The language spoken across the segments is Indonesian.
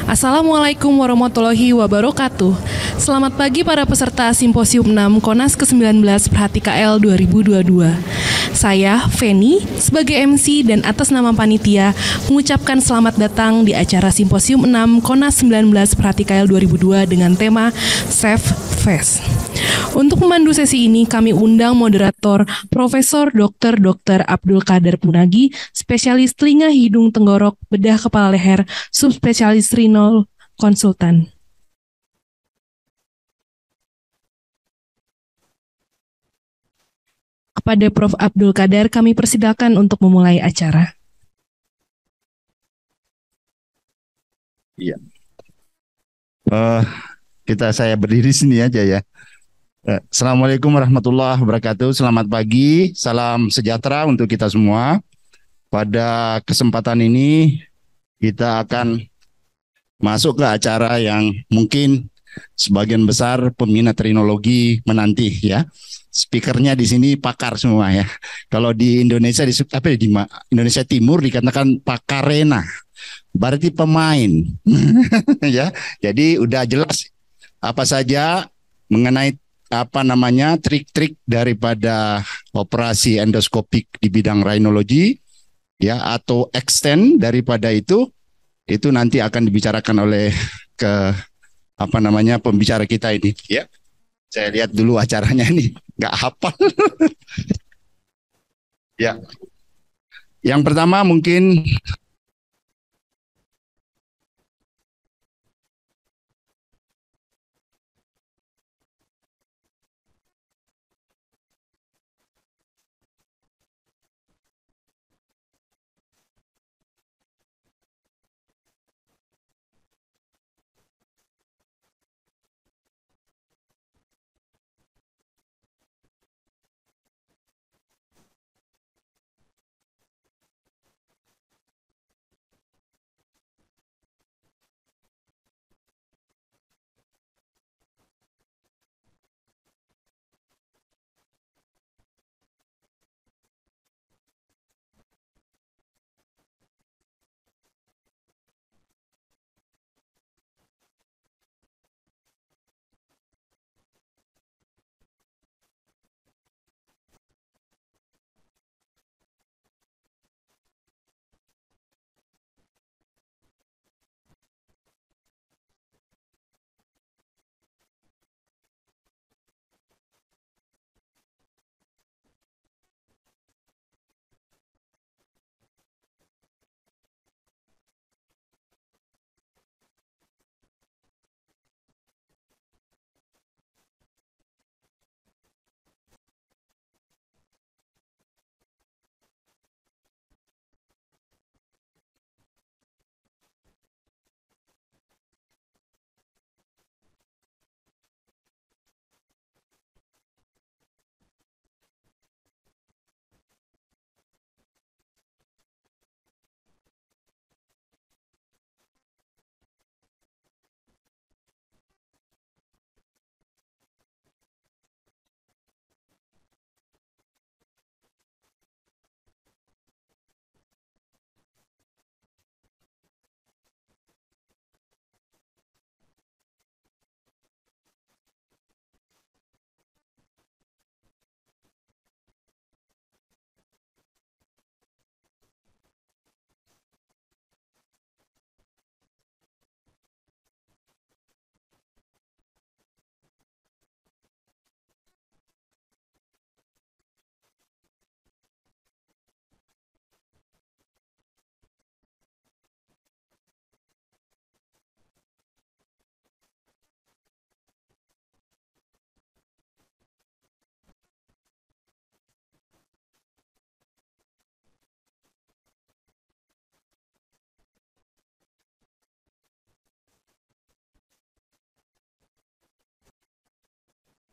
Assalamualaikum warahmatullahi wabarakatuh. Selamat pagi para peserta Simposium 6 Konas ke-19 Perhati KL 2022. Saya, Feni, sebagai MC dan atas nama panitia, mengucapkan selamat datang di acara Simposium 6 Konas 19 Perhati KL 2002 dengan tema Safe Face. Untuk memandu sesi ini, kami undang moderator Profesor Dr. Abdul Qadir Punagi, spesialis telinga, hidung, tenggorok, bedah kepala leher, subspesialis renal konsultan. Kepada Prof. Abdul Qadir, kami persilakan untuk memulai acara. Iya. Saya berdiri sini aja ya. Assalamualaikum warahmatullahi wabarakatuh. Selamat pagi, salam sejahtera untuk kita semua. Pada kesempatan ini kita akan masuk ke acara yang mungkin sebagian besar peminat rinologi menanti ya. Speakernya di sini pakar semua ya. Kalau di Indonesia di Indonesia Timur dikatakan pakarena, berarti pemain ya. Jadi udah jelas apa saja mengenai trik-trik daripada operasi endoskopik di bidang rhinology ya, atau extend daripada itu nanti akan dibicarakan oleh pembicara kita ini ya. Saya lihat dulu acaranya ini nggak hafal. Ya. Yang pertama mungkin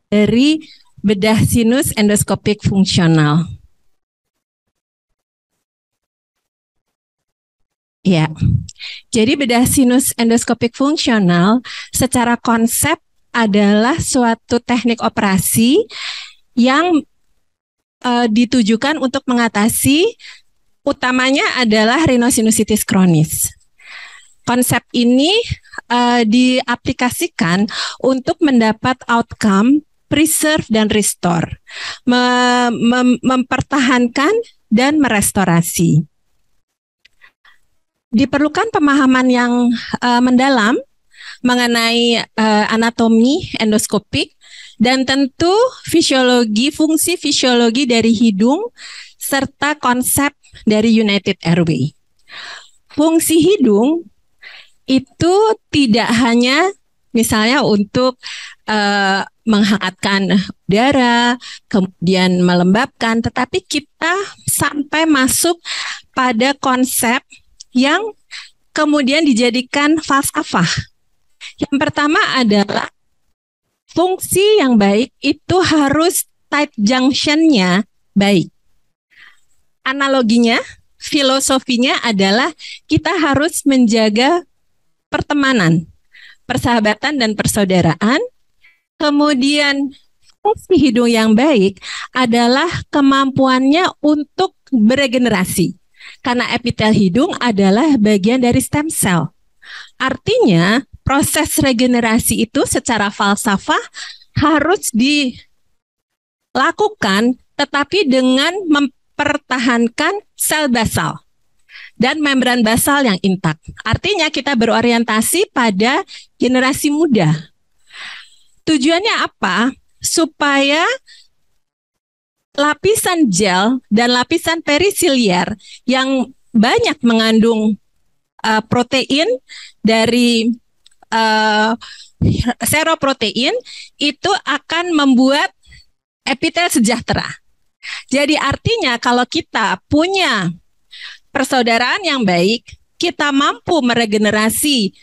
dari bedah sinus endoskopik fungsional. Ya, jadi bedah sinus endoskopik fungsional secara konsep adalah suatu teknik operasi yang ditujukan untuk mengatasi, utamanya adalah rhinosinusitis kronis. konsep ini diaplikasikan untuk mendapat outcome preserve dan restore, mempertahankan dan merestorasi. Diperlukan pemahaman yang mendalam mengenai anatomi endoskopik dan tentu fungsi fisiologi dari hidung serta konsep dari United Airway. Fungsi hidung itu tidak hanya misalnya untuk menghangatkan udara, kemudian melembabkan, tetapi kita sampai masuk pada konsep yang kemudian dijadikan falsafah. Yang pertama adalah fungsi yang baik itu harus tight junction-nya baik. Analoginya, filosofinya adalah kita harus menjaga pertemanan, persahabatan dan persaudaraan. Kemudian fungsi hidung yang baik adalah kemampuannya untuk beregenerasi. Karena epitel hidung adalah bagian dari stem cell. Artinya proses regenerasi itu secara falsafah harus dilakukan tetapi dengan mempertahankan sel basal dan membran basal yang intak. Artinya kita berorientasi pada generasi muda. Tujuannya apa? Supaya lapisan gel dan lapisan perisiliar yang banyak mengandung protein dari seroprotein itu akan membuat epitel sejahtera. Jadi artinya kalau kita punya persaudaraan yang baik, kita mampu meregenerasi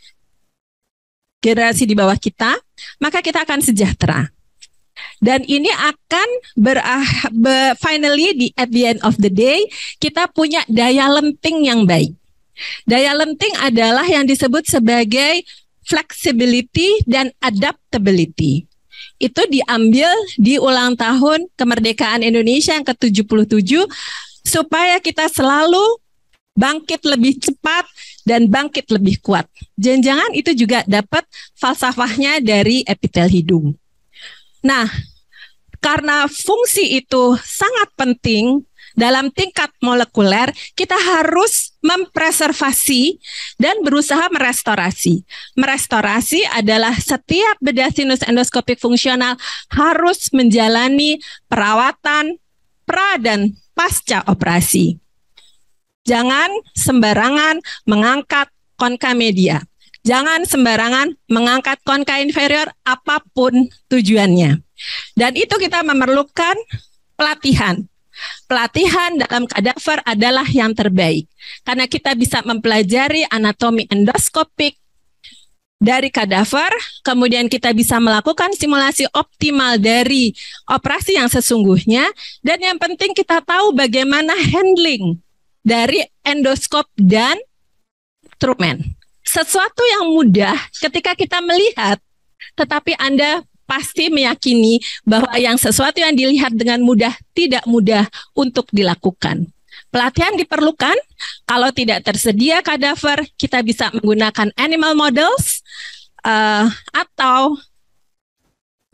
generasi di bawah kita, maka kita akan sejahtera. Dan ini akan finally at the end of the day kita punya daya lenting yang baik. Daya lenting adalah yang disebut sebagai flexibility dan adaptability. Itu diambil di ulang tahun kemerdekaan Indonesia yang ke-77 supaya kita selalu bangkit lebih cepat dan bangkit lebih kuat. Jangan-jangan itu juga dapat falsafahnya dari epitel hidung. Nah, karena fungsi itu sangat penting dalam tingkat molekuler, kita harus mempreservasi dan berusaha merestorasi. Merestorasi adalah setiap bedah sinus endoskopik fungsional harus menjalani perawatan pra dan pasca operasi. Jangan sembarangan mengangkat konka media. Jangan sembarangan mengangkat konka inferior apapun tujuannya. Dan itu kita memerlukan pelatihan. Pelatihan dalam kadaver adalah yang terbaik. Karena kita bisa mempelajari anatomi endoskopik dari kadaver, kemudian kita bisa melakukan simulasi optimal dari operasi yang sesungguhnya, dan yang penting kita tahu bagaimana handling dari endoskop dan instrumen. Sesuatu yang mudah ketika kita melihat, tetapi Anda pasti meyakini bahwa sesuatu yang dilihat dengan mudah tidak mudah untuk dilakukan. Pelatihan diperlukan. Kalau tidak tersedia kadaver, kita bisa menggunakan animal models atau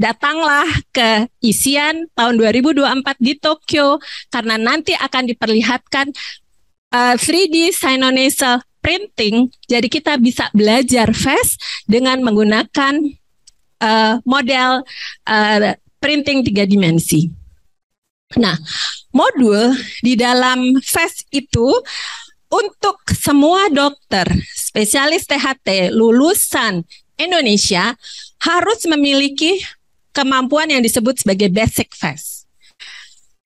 datanglah ke ISIAN tahun 2024 di Tokyo karena nanti akan diperlihatkan 3D sinonasal printing, jadi kita bisa belajar FAST dengan menggunakan model printing 3 dimensi. Nah, modul di dalam FAST itu untuk semua dokter, spesialis THT lulusan Indonesia harus memiliki kemampuan yang disebut sebagai basic FAST.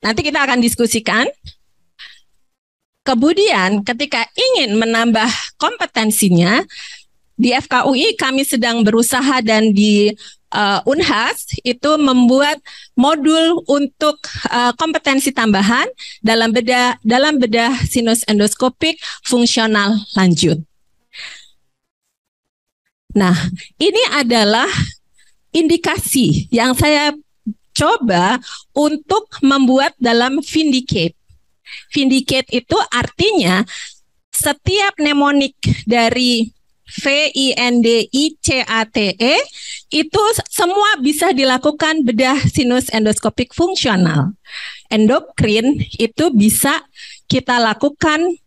Nanti kita akan diskusikan. Kemudian ketika ingin menambah kompetensinya, di FKUI kami sedang berusaha dan di Unhas itu membuat modul untuk kompetensi tambahan dalam bedah sinus endoskopik fungsional lanjut. Nah, ini adalah indikasi yang saya coba untuk membuat dalam Vindicate. Vindicate itu artinya setiap mnemonik dari VINDICATE, itu semua bisa dilakukan bedah sinus endoskopik fungsional. Endokrin itu bisa kita lakukan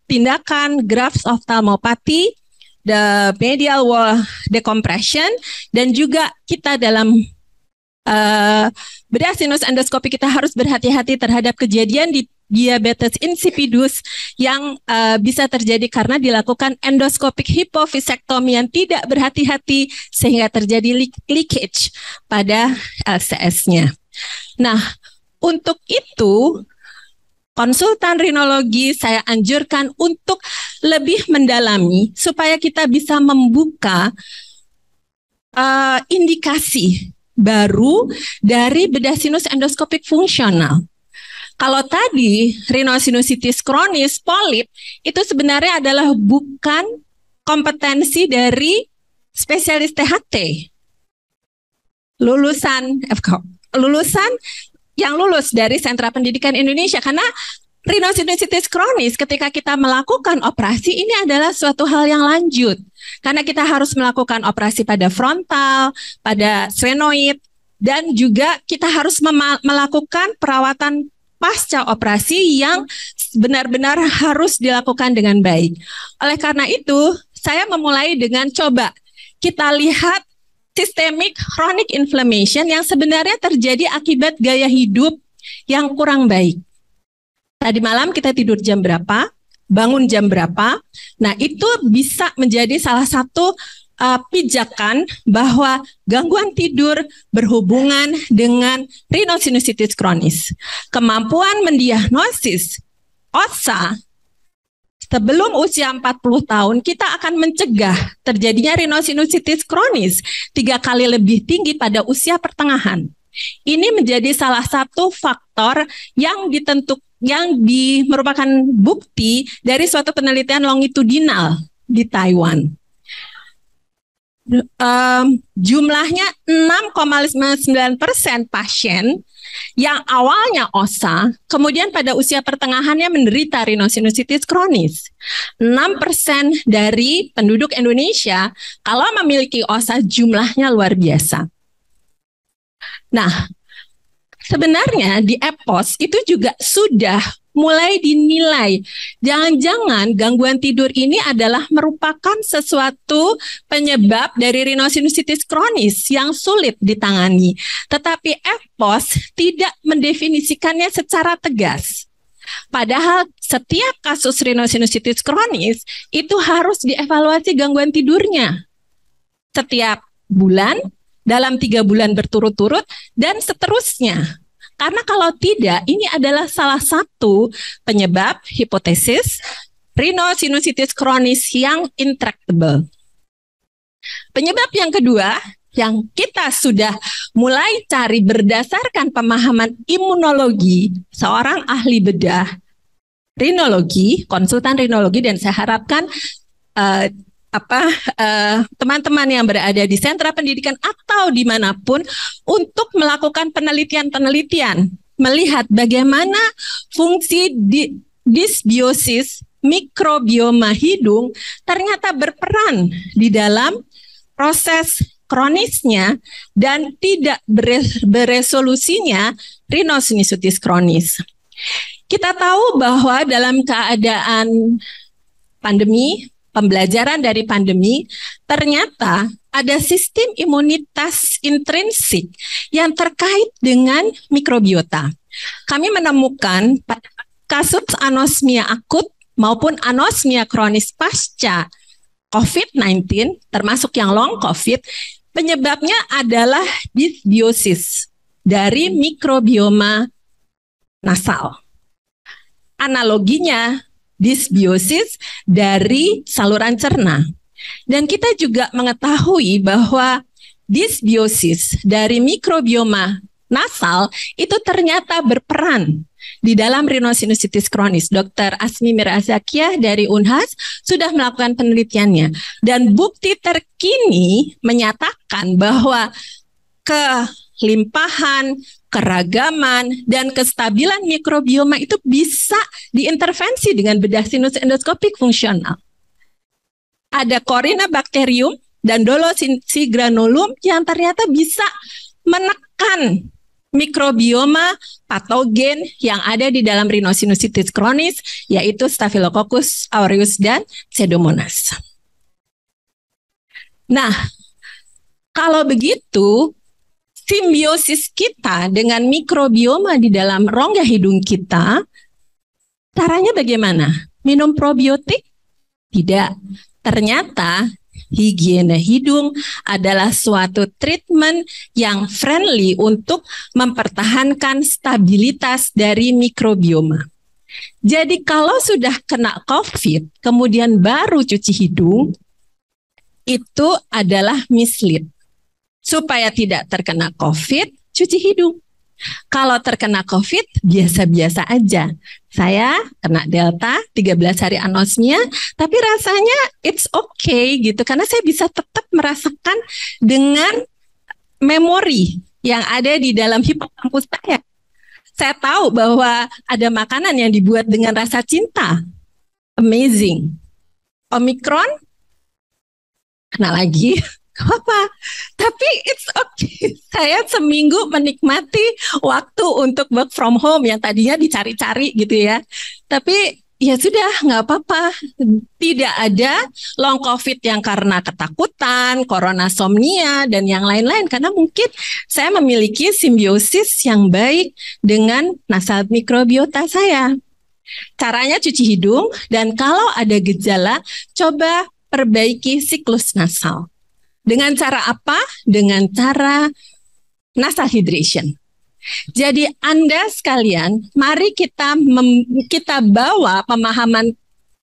tindakan grafts ophthalmopathy, the medial wall decompression, dan juga kita dalam bedah sinus endoskopi kita harus berhati-hati terhadap kejadian di diabetes insipidus yang bisa terjadi karena dilakukan endoskopik hipofisektomi yang tidak berhati-hati sehingga terjadi leakage pada LCS-nya. Nah, untuk itu konsultan rinologi saya anjurkan untuk lebih mendalami supaya kita bisa membuka indikasi baru dari bedah sinus endoskopik fungsional. Kalau tadi rhinosinusitis kronis polip itu sebenarnya adalah bukan kompetensi dari spesialis THT. Lulusan yang lulus dari Sentra Pendidikan Indonesia, karena rhinosinusitis kronis ketika kita melakukan operasi ini adalah suatu hal yang lanjut. Karena kita harus melakukan operasi pada frontal, pada sphenoid, dan juga kita harus melakukan perawatan pasca operasi yang benar-benar harus dilakukan dengan baik. Oleh karena itu, saya memulai dengan coba kita lihat systemic chronic inflammation yang sebenarnya terjadi akibat gaya hidup yang kurang baik. Tadi malam kita tidur jam berapa? Bangun jam berapa? Nah, itu bisa menjadi salah satu pijakan bahwa gangguan tidur berhubungan dengan rhinosinusitis kronis. Kemampuan mendiagnosis OSA sebelum usia 40 tahun, kita akan mencegah terjadinya rhinosinusitis kronis 3 kali lebih tinggi pada usia pertengahan. Ini menjadi salah satu faktor yang merupakan bukti dari suatu penelitian longitudinal di Taiwan. Jumlahnya 6,9% pasien yang awalnya OSA, kemudian pada usia pertengahannya menderita rhinosinusitis kronis. 6% dari penduduk Indonesia kalau memiliki OSA jumlahnya luar biasa. Nah, sebenarnya di EPOS itu juga sudah mulai dinilai, jangan-jangan gangguan tidur ini adalah merupakan sesuatu penyebab dari rhinosinusitis kronis yang sulit ditangani. Tetapi EPOS tidak mendefinisikannya secara tegas. Padahal setiap kasus rhinosinusitis kronis itu harus dievaluasi gangguan tidurnya. Setiap bulan, dalam 3 bulan berturut-turut, dan seterusnya. Karena kalau tidak, ini adalah salah satu penyebab hipotesis rhinosinusitis kronis yang intractable. Penyebab yang kedua yang kita sudah mulai cari berdasarkan pemahaman imunologi seorang ahli bedah rinologi, konsultan rinologi, dan saya harapkan teman-teman yang berada di sentra pendidikan atau dimanapun untuk melakukan penelitian-penelitian melihat bagaimana fungsi dysbiosis mikrobioma hidung ternyata berperan di dalam proses kronisnya dan tidak beresolusinya rhinosinusitis kronis. Kita tahu bahwa dalam keadaan pandemi, pembelajaran dari pandemi, ternyata ada sistem imunitas intrinsik yang terkait dengan mikrobiota. Kami menemukan kasus anosmia akut maupun anosmia kronis pasca COVID-19, termasuk yang long COVID, penyebabnya adalah dysbiosis dari mikrobioma nasal. Analoginya, dysbiosis dari saluran cerna. Dan kita juga mengetahui bahwa dysbiosis dari mikrobioma nasal itu ternyata berperan di dalam rhinosinusitis kronis. Dr. Asmi Mirazakiah dari Unhas sudah melakukan penelitiannya. Dan bukti terkini menyatakan bahwa kelimpahan, keragaman, dan kestabilan mikrobioma itu bisa diintervensi dengan bedah sinus endoskopik fungsional. ada Corynebacterium dan Dolosynthes granulum yang ternyata bisa menekan mikrobioma patogen yang ada di dalam rhinosinusitis kronis, yaitu Staphylococcus aureus dan Pseudomonas. Nah, kalau begitu, simbiosis kita dengan mikrobioma di dalam rongga hidung kita, caranya bagaimana? Minum probiotik? Tidak. Ternyata higiene hidung adalah suatu treatment yang friendly untuk mempertahankan stabilitas dari mikrobioma. Jadi kalau sudah kena COVID, kemudian baru cuci hidung, itu adalah mislead. Supaya tidak terkena COVID, cuci hidung. Kalau terkena COVID, biasa-biasa aja. Saya kena Delta, 13 hari anosmia, tapi rasanya it's okay gitu. Karena saya bisa tetap merasakan dengan memori yang ada di dalam hipokampus saya. Saya tahu bahwa ada makanan yang dibuat dengan rasa cinta. Amazing. Omikron, kena lagi. Apa? Tapi it's okay. Saya seminggu menikmati waktu untuk work from home yang tadinya dicari-cari gitu ya. Tapi ya sudah, nggak apa-apa. Tidak ada long COVID yang karena ketakutan, koronasomnia, dan yang lain-lain. Karena mungkin saya memiliki simbiosis yang baik dengan nasal mikrobiota saya. Caranya cuci hidung, dan kalau ada gejala, coba perbaiki siklus nasal. Dengan cara apa? Dengan cara nasal hydration. Jadi Anda sekalian, mari kita bawa pemahaman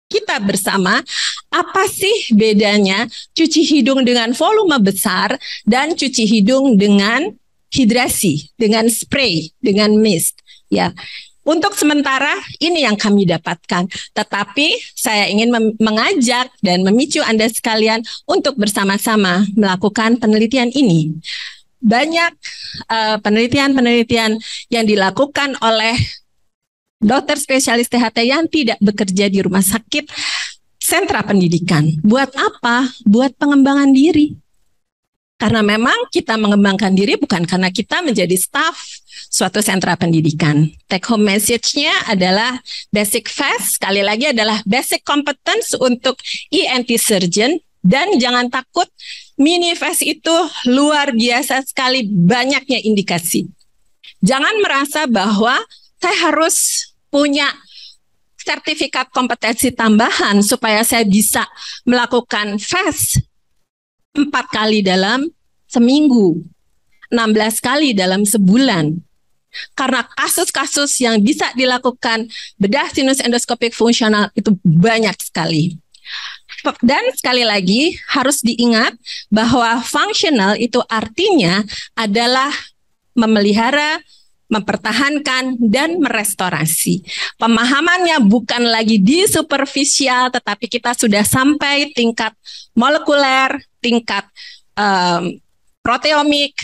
kita bersama, apa sih bedanya cuci hidung dengan volume besar dan cuci hidung dengan hidrasi, dengan spray, dengan mist. Ya. Untuk sementara ini yang kami dapatkan, tetapi saya ingin mengajak dan memicu Anda sekalian untuk bersama-sama melakukan penelitian ini. Banyak penelitian-penelitian yang dilakukan oleh dokter spesialis THT yang tidak bekerja di rumah sakit sentra pendidikan. Buat apa? Buat pengembangan diri. Karena memang kita mengembangkan diri bukan karena kita menjadi staf suatu sentra pendidikan. Take home message-nya adalah basic facts, sekali lagi adalah basic competence untuk ENT surgeon, dan jangan takut, minifest itu luar biasa sekali banyaknya indikasi. Jangan merasa bahwa saya harus punya sertifikat kompetensi tambahan supaya saya bisa melakukan FAST 4 kali dalam seminggu, 16 kali dalam sebulan. Karena kasus-kasus yang bisa dilakukan bedah sinus endoskopik fungsional itu banyak sekali. Dan sekali lagi harus diingat bahwa fungsional itu artinya adalah memelihara, mempertahankan, dan merestorasi. Pemahamannya bukan lagi di superficial, tetapi kita sudah sampai tingkat molekuler, tingkat proteomik,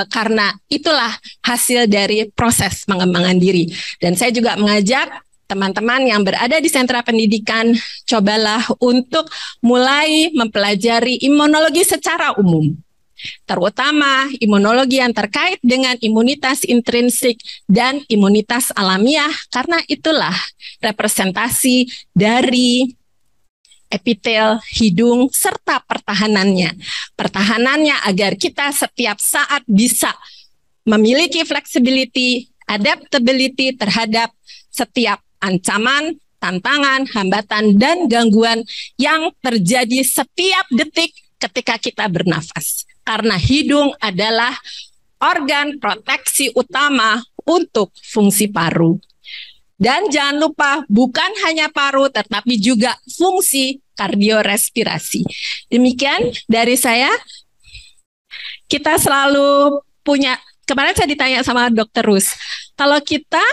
karena itulah hasil dari proses pengembangan diri. Dan saya juga mengajak teman-teman yang berada di sentra pendidikan, cobalah untuk mulai mempelajari imunologi secara umum. Terutama imunologi yang terkait dengan imunitas intrinsik dan imunitas alamiah, karena itulah representasi dari epitel hidung serta pertahanannya. Pertahanannya agar kita setiap saat bisa memiliki flexibility, adaptability terhadap setiap ancaman, tantangan, hambatan, dan gangguan yang terjadi setiap detik ketika kita bernafas. Karena hidung adalah organ proteksi utama untuk fungsi paru. Dan jangan lupa, bukan hanya paru, tetapi juga fungsi kardiorespirasi. Demikian dari saya. Kita selalu punya, kemarin saya ditanya sama Dr. Rus, kalau kita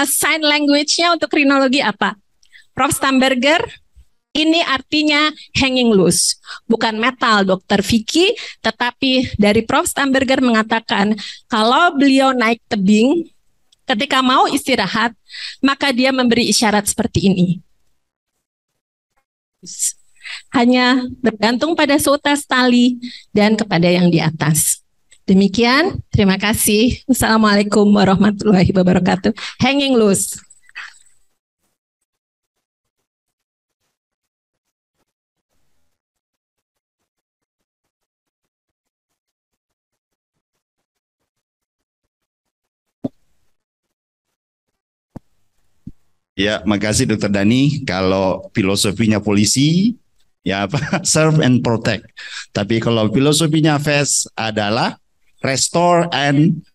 sign language-nya untuk rinologi apa? Prof. Stamberger, ini artinya hanging loose, bukan metal, Dr. Vicky, tetapi dari Prof. Stamberger mengatakan kalau beliau naik tebing, ketika mau istirahat, maka dia memberi isyarat seperti ini. hanya bergantung pada seutas tali dan kepada yang di atas. Demikian, terima kasih. Assalamualaikum warahmatullahi wabarakatuh. Hanging loose. Ya, makasih Dokter Dani. Kalau filosofinya polisi, ya apa? Serve and protect. Tapi kalau filosofinya FES adalah restore and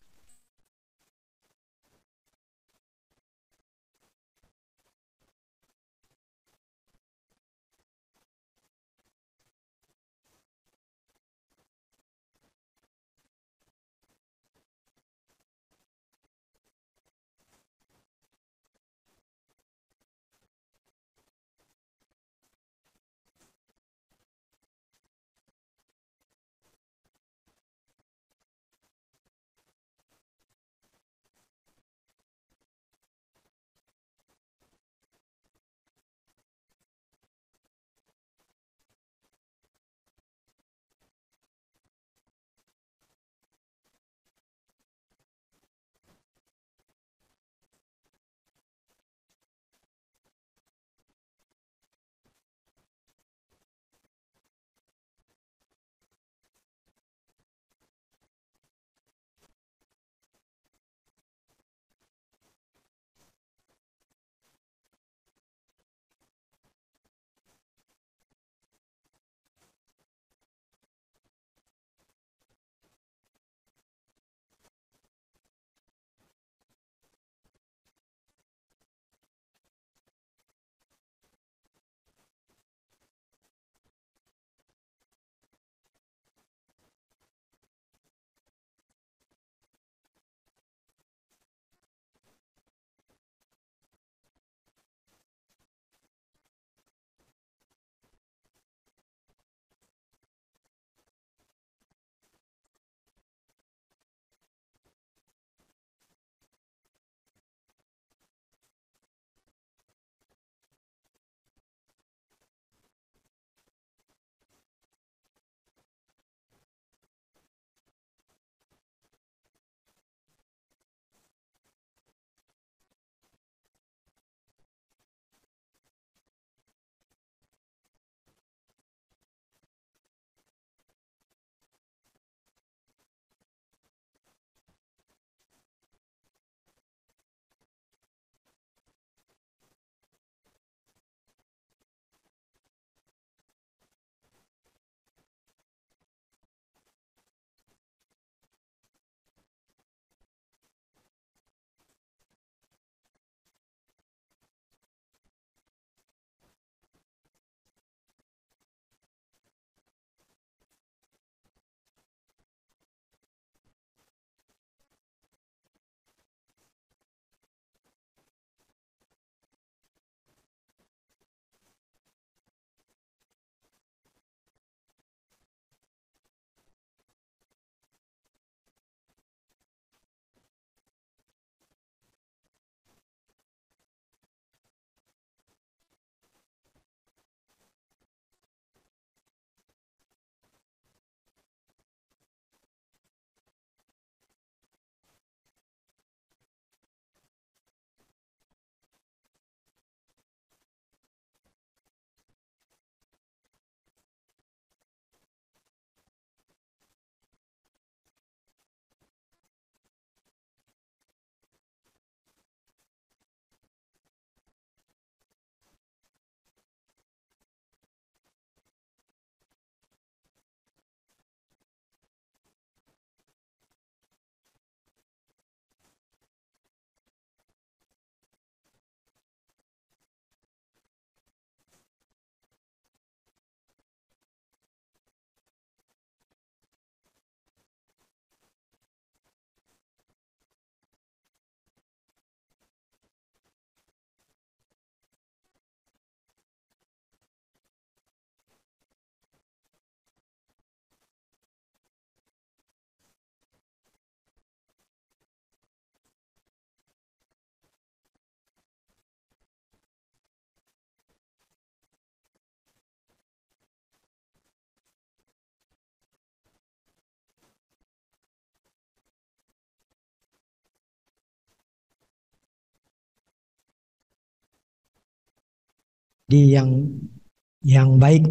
Di yang baik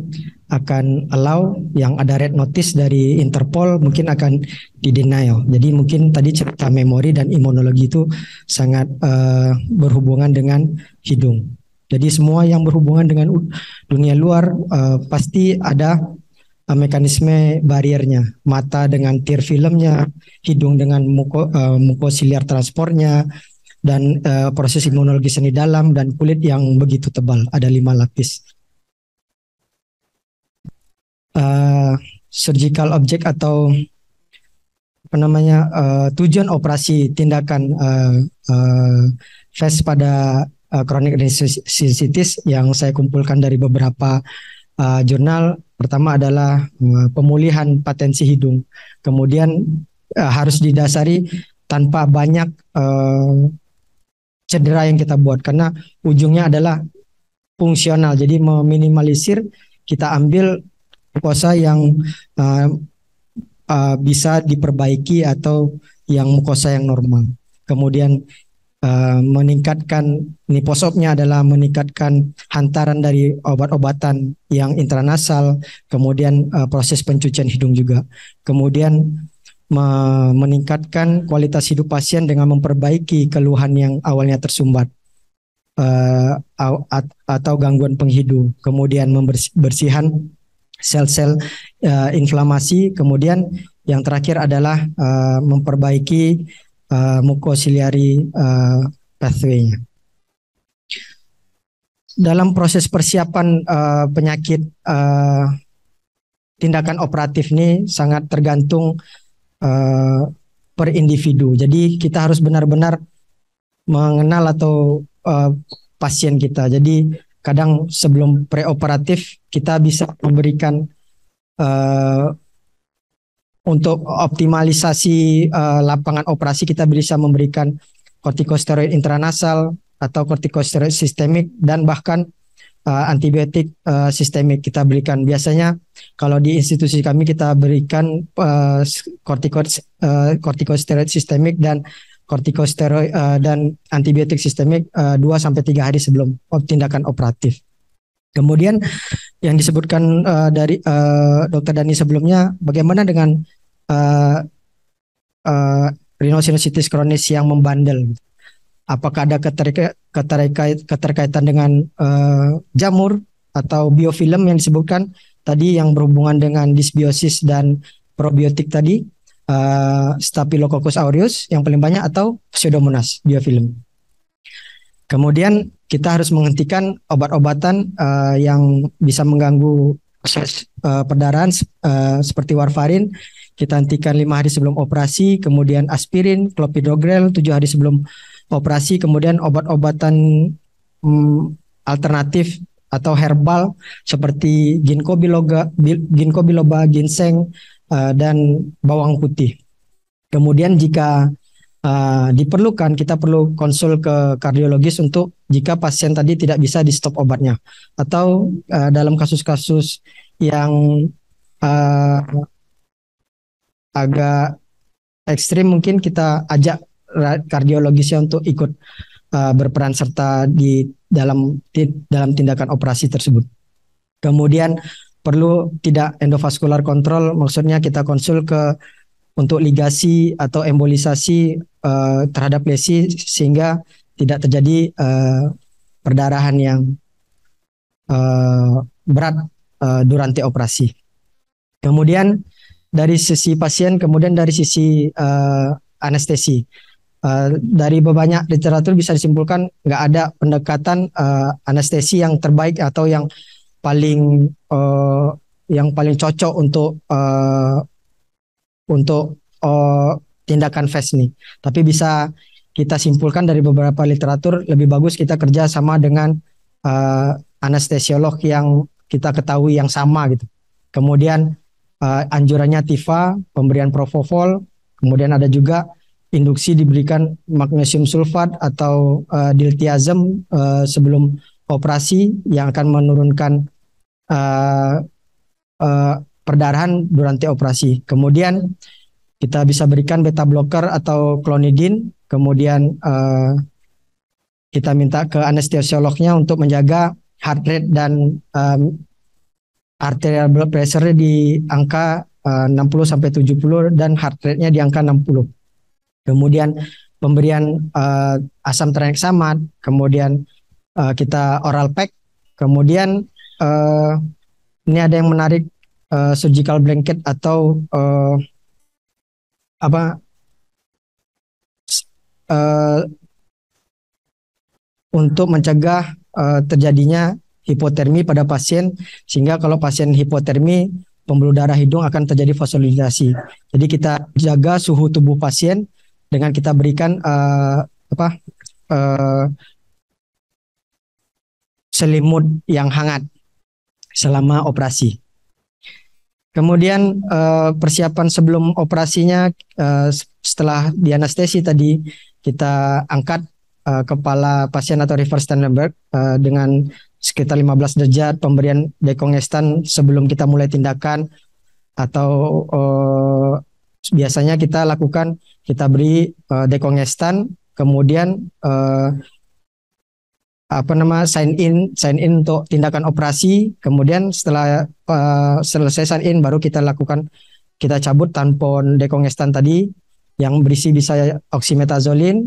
akan allow, yang ada red notice dari Interpol mungkin akan di denial. Jadi mungkin tadi cerita memori dan imunologi itu sangat berhubungan dengan hidung. Jadi semua yang berhubungan dengan dunia luar pasti ada mekanisme bariernya. Mata dengan tear filmnya, hidung dengan mukosiliar transportnya, dan proses imunologi seni dalam, dan kulit yang begitu tebal, ada 5 lapis. Surgical object atau apa namanya, tujuan operasi tindakan FAST pada chronic sinusitis yang saya kumpulkan dari beberapa jurnal. Pertama adalah pemulihan patensi hidung, kemudian harus didasari tanpa banyak cedera yang kita buat, karena ujungnya adalah fungsional, jadi meminimalisir. Kita ambil mukosa yang bisa diperbaiki atau yang mukosa yang normal. Kemudian meningkatkan, niposopnya adalah meningkatkan hantaran dari obat-obatan yang intranasal, kemudian proses pencucian hidung juga. Kemudian meningkatkan kualitas hidup pasien dengan memperbaiki keluhan yang awalnya tersumbat atau gangguan penghidung. Kemudian membersihkan sel-sel inflamasi. Kemudian yang terakhir adalah memperbaiki mukosiliary pathway-nya. Dalam proses persiapan penyakit, tindakan operatif ini sangat tergantung per individu. Jadi kita harus benar-benar mengenal atau pasien kita. Jadi kadang sebelum preoperatif kita bisa memberikan untuk optimalisasi lapangan operasi, kita bisa memberikan kortikosteroid intranasal atau kortikosteroid sistemik, dan bahkan antibiotik sistemik kita berikan. Biasanya kalau di institusi kami kita berikan kortikosteroid sistemik dan kortikosteroid dan antibiotik sistemik 2-3 hari sebelum tindakan operatif. Kemudian yang disebutkan dari Dr. Dani sebelumnya, bagaimana dengan rhinosinusitis kronis yang membandel? Apakah ada keterkaitan dengan jamur atau biofilm yang disebutkan tadi yang berhubungan dengan dysbiosis dan probiotik tadi, Staphylococcus aureus yang paling banyak, atau Pseudomonas biofilm. Kemudian kita harus menghentikan obat-obatan yang bisa mengganggu proses perdarahan seperti warfarin. Kita hentikan 5 hari sebelum operasi. Kemudian aspirin, clopidogrel 7 hari sebelum operasi. Kemudian obat-obatan alternatif atau herbal seperti ginkgo biloba, ginseng, dan bawang putih. Kemudian jika diperlukan, kita perlu konsul ke kardiologis untuk jika pasien tadi tidak bisa di stop obatnya, atau dalam kasus-kasus yang agak ekstrim mungkin kita ajak kardiologisnya untuk ikut berperan serta di dalam tindakan operasi tersebut. Kemudian perlu tidak endovaskular kontrol, maksudnya kita konsul untuk ligasi atau embolisasi terhadap lesi sehingga tidak terjadi perdarahan yang berat durante operasi. Kemudian dari sisi pasien, kemudian dari sisi anestesi. Dari banyak literatur bisa disimpulkan nggak ada pendekatan anestesi yang terbaik atau yang paling cocok untuk tindakan FAST ini. Tapi bisa kita simpulkan dari beberapa literatur, lebih bagus kita kerja sama dengan anestesiolog yang kita ketahui yang sama gitu. Kemudian anjurannya TIFA, pemberian propofol, kemudian ada juga induksi diberikan magnesium sulfat atau diltiazem sebelum operasi yang akan menurunkan perdarahan durante operasi. Kemudian kita bisa berikan beta blocker atau klonidin. Kemudian kita minta ke anestesiolognya untuk menjaga heart rate dan arterial blood pressure di angka 60 sampai 70 dan heart rate-nya di angka 60. Kemudian pemberian asam tranexamat, kemudian kita oral pack, kemudian ini ada yang menarik, surgical blanket atau untuk mencegah terjadinya hipotermi pada pasien, sehingga kalau pasien hipotermi pembuluh darah hidung akan terjadi vasodilatasi. Jadi kita jaga suhu tubuh pasien dengan kita berikan selimut yang hangat selama operasi. Kemudian persiapan sebelum operasinya, setelah dianestesi tadi kita angkat kepala pasien atau reverse Stenenberg dengan sekitar 15 derajat, pemberian dekongestan sebelum kita mulai tindakan, atau biasanya kita lakukan, kita beri dekongestan, kemudian sign in untuk tindakan operasi. Kemudian setelah selesai sign in, baru kita cabut tampon dekongestan tadi yang berisi bisa oksimetazolin,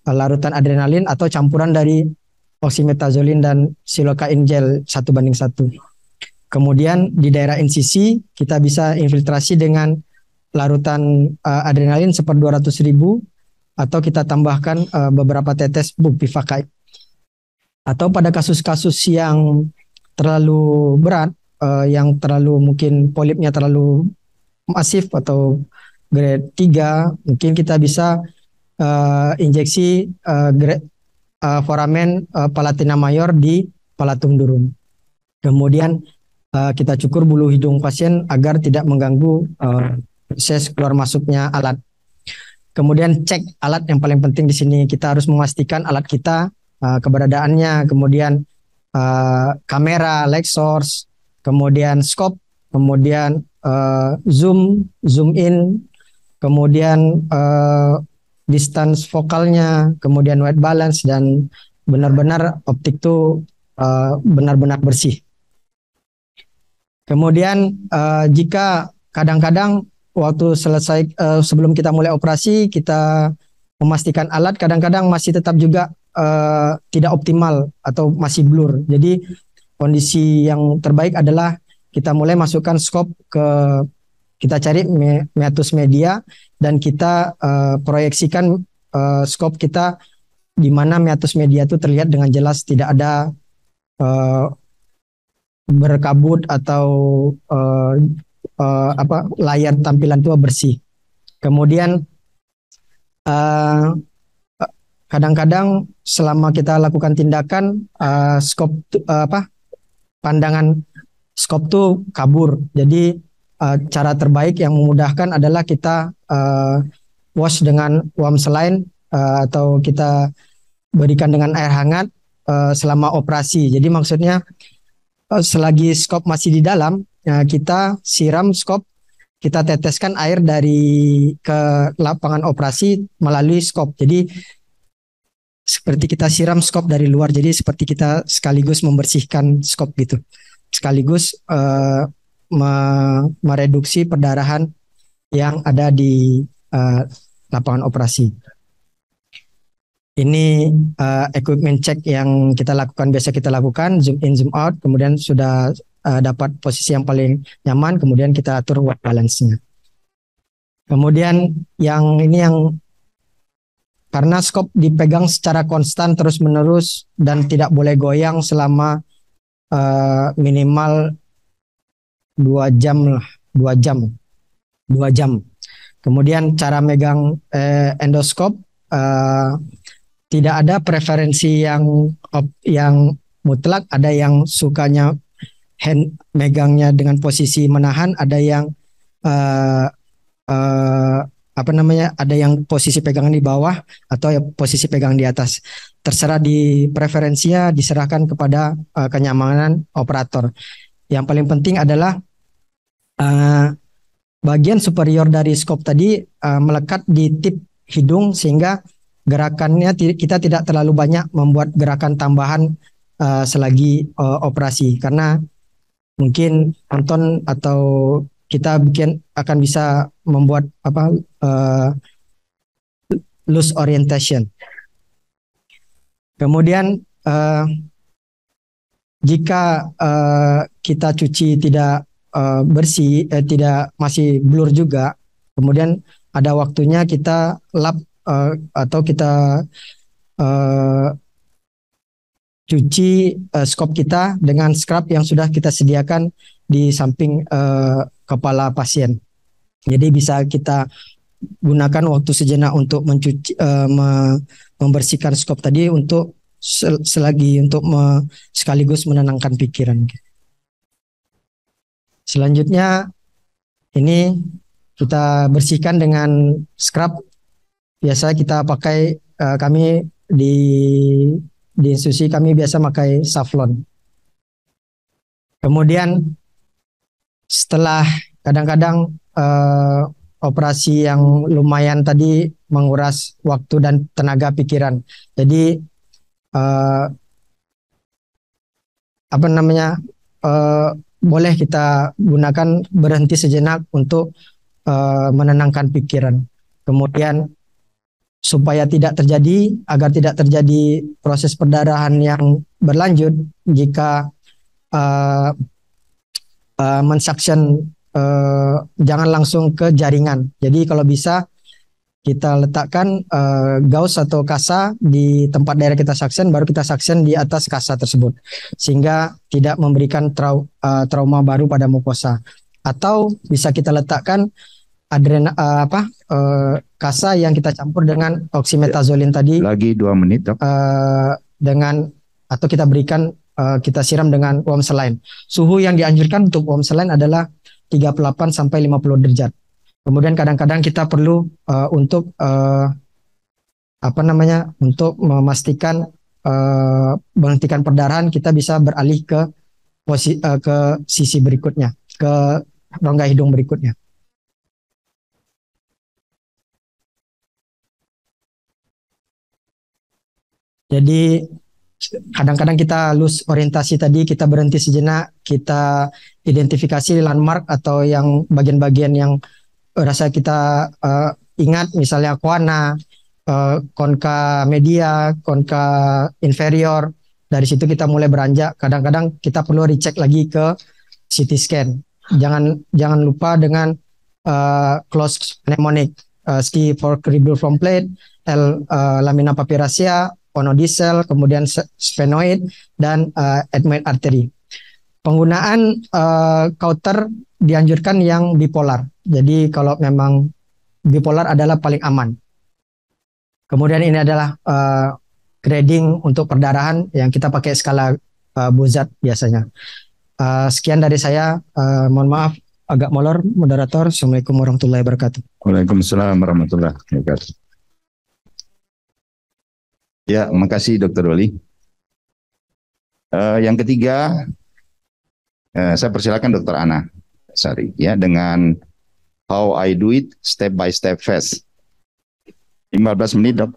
larutan adrenalin, atau campuran dari oksimetazolin dan silokain gel 1:1. Kemudian di daerah insisi kita bisa infiltrasi dengan larutan adrenalin 1/200.000, atau kita tambahkan beberapa tetes bupivacaine. Atau pada kasus-kasus yang terlalu berat, yang terlalu mungkin polipnya terlalu masif atau grade 3, mungkin kita bisa injeksi foramen palatina mayor di palatum durum. Kemudian kita cukur bulu hidung pasien agar tidak mengganggu proses keluar masuknya alat. Kemudian cek alat, yang paling penting di sini kita harus memastikan alat kita keberadaannya, kemudian kamera, light source, kemudian scope, kemudian zoom in, kemudian distance fokalnya, kemudian white balance, dan benar-benar optik itu benar-benar bersih. Kemudian jika kadang-kadang waktu selesai sebelum kita mulai operasi, kita memastikan alat kadang-kadang masih tetap juga tidak optimal atau masih blur. Jadi kondisi yang terbaik adalah kita mulai masukkan scope kita cari meatus media, dan kita proyeksikan scope kita di mana meatus media itu terlihat dengan jelas, tidak ada berkabut atau layar tampilan itu bersih. Kemudian kadang-kadang selama kita lakukan tindakan pandangan scope itu kabur. Jadi cara terbaik yang memudahkan adalah kita wash dengan warm saline, atau kita berikan dengan air hangat selama operasi. Jadi maksudnya selagi scope masih di dalam, kita siram scope, kita teteskan air dari ke lapangan operasi melalui scope. Jadi seperti kita siram scope dari luar, jadi seperti kita sekaligus membersihkan scope gitu, sekaligus mereduksi perdarahan yang ada di lapangan operasi. Ini equipment check yang biasa kita lakukan, zoom in, zoom out, kemudian sudah dapat posisi yang paling nyaman, kemudian kita atur white balance-nya. Kemudian yang karena scope dipegang secara konstan terus-menerus dan tidak boleh goyang selama minimal 2 jam. Kemudian cara megang endoskop, tidak ada preferensi yang mutlak. Ada yang sukanya megangnya dengan posisi menahan, ada yang ada yang posisi pegangan di bawah atau posisi pegang di atas. Terserah di preferensinya, diserahkan kepada kenyamanan operator. Yang paling penting adalah bagian superior dari scope tadi melekat di tip hidung, sehingga gerakannya kita tidak terlalu banyak membuat gerakan tambahan selagi operasi, karena mungkin nonton atau kita akan bisa membuat loose orientation. Kemudian jika kita cuci tidak bersih, tidak masih blur juga, kemudian ada waktunya kita lap atau kita cuci skop kita dengan scrub yang sudah kita sediakan di samping kepala pasien. Jadi bisa kita gunakan waktu sejenak untuk mencuci, membersihkan skop tadi untuk selagi untuk sekaligus menenangkan pikiran. Selanjutnya ini kita bersihkan dengan scrub. Biasa kita pakai, kami di institusi kami biasa pakai safflon. Kemudian setelah kadang-kadang operasi yang lumayan tadi menguras waktu dan tenaga pikiran. Jadi boleh kita gunakan berhenti sejenak untuk menenangkan pikiran. Kemudian supaya agar tidak terjadi proses perdarahan yang berlanjut jika mensuction, jangan langsung ke jaringan. Jadi kalau bisa kita letakkan gauze atau kasa di tempat daerah kita suction, baru kita suction di atas kasa tersebut, sehingga tidak memberikan trauma baru pada mukosa. Atau bisa kita letakkan kasa yang kita campur dengan oxymetazoline tadi. Lagi 2 menit, Dok. Atau kita berikan, kita siram dengan warm saline. Suhu yang dianjurkan untuk warm saline adalah 38 sampai 50 derajat. Kemudian kadang-kadang kita perlu untuk memastikan menghentikan perdarahan, kita bisa beralih ke sisi berikutnya, ke rongga hidung berikutnya. Jadi kadang-kadang kita lose orientasi tadi, kita berhenti sejenak, kita identifikasi landmark atau yang bagian-bagian yang rasa kita ingat, misalnya koana, konka media, konka inferior. Dari situ kita mulai beranjak. Kadang-kadang kita perlu recheck lagi ke CT scan. Jangan lupa dengan closed mnemonic, ski for cribriform plate, L lamina papyracea, onodicel, kemudian sphenoid, dan ethmoid artery. Penggunaan kauter dianjurkan yang bipolar. Jadi kalau memang bipolar adalah paling aman. Kemudian ini adalah grading untuk perdarahan yang kita pakai skala Bozat biasanya. Sekian dari saya. Mohon maaf agak molor, moderator. Assalamualaikum warahmatullahi wabarakatuh. Waalaikumsalam warahmatullahi wabarakatuh. Ya, makasih Dr. Wali. Yang ketiga, saya persilakan Dr. Ana Sari ya dengan How I Do It Step by Step Fast. 15 menit, Dok.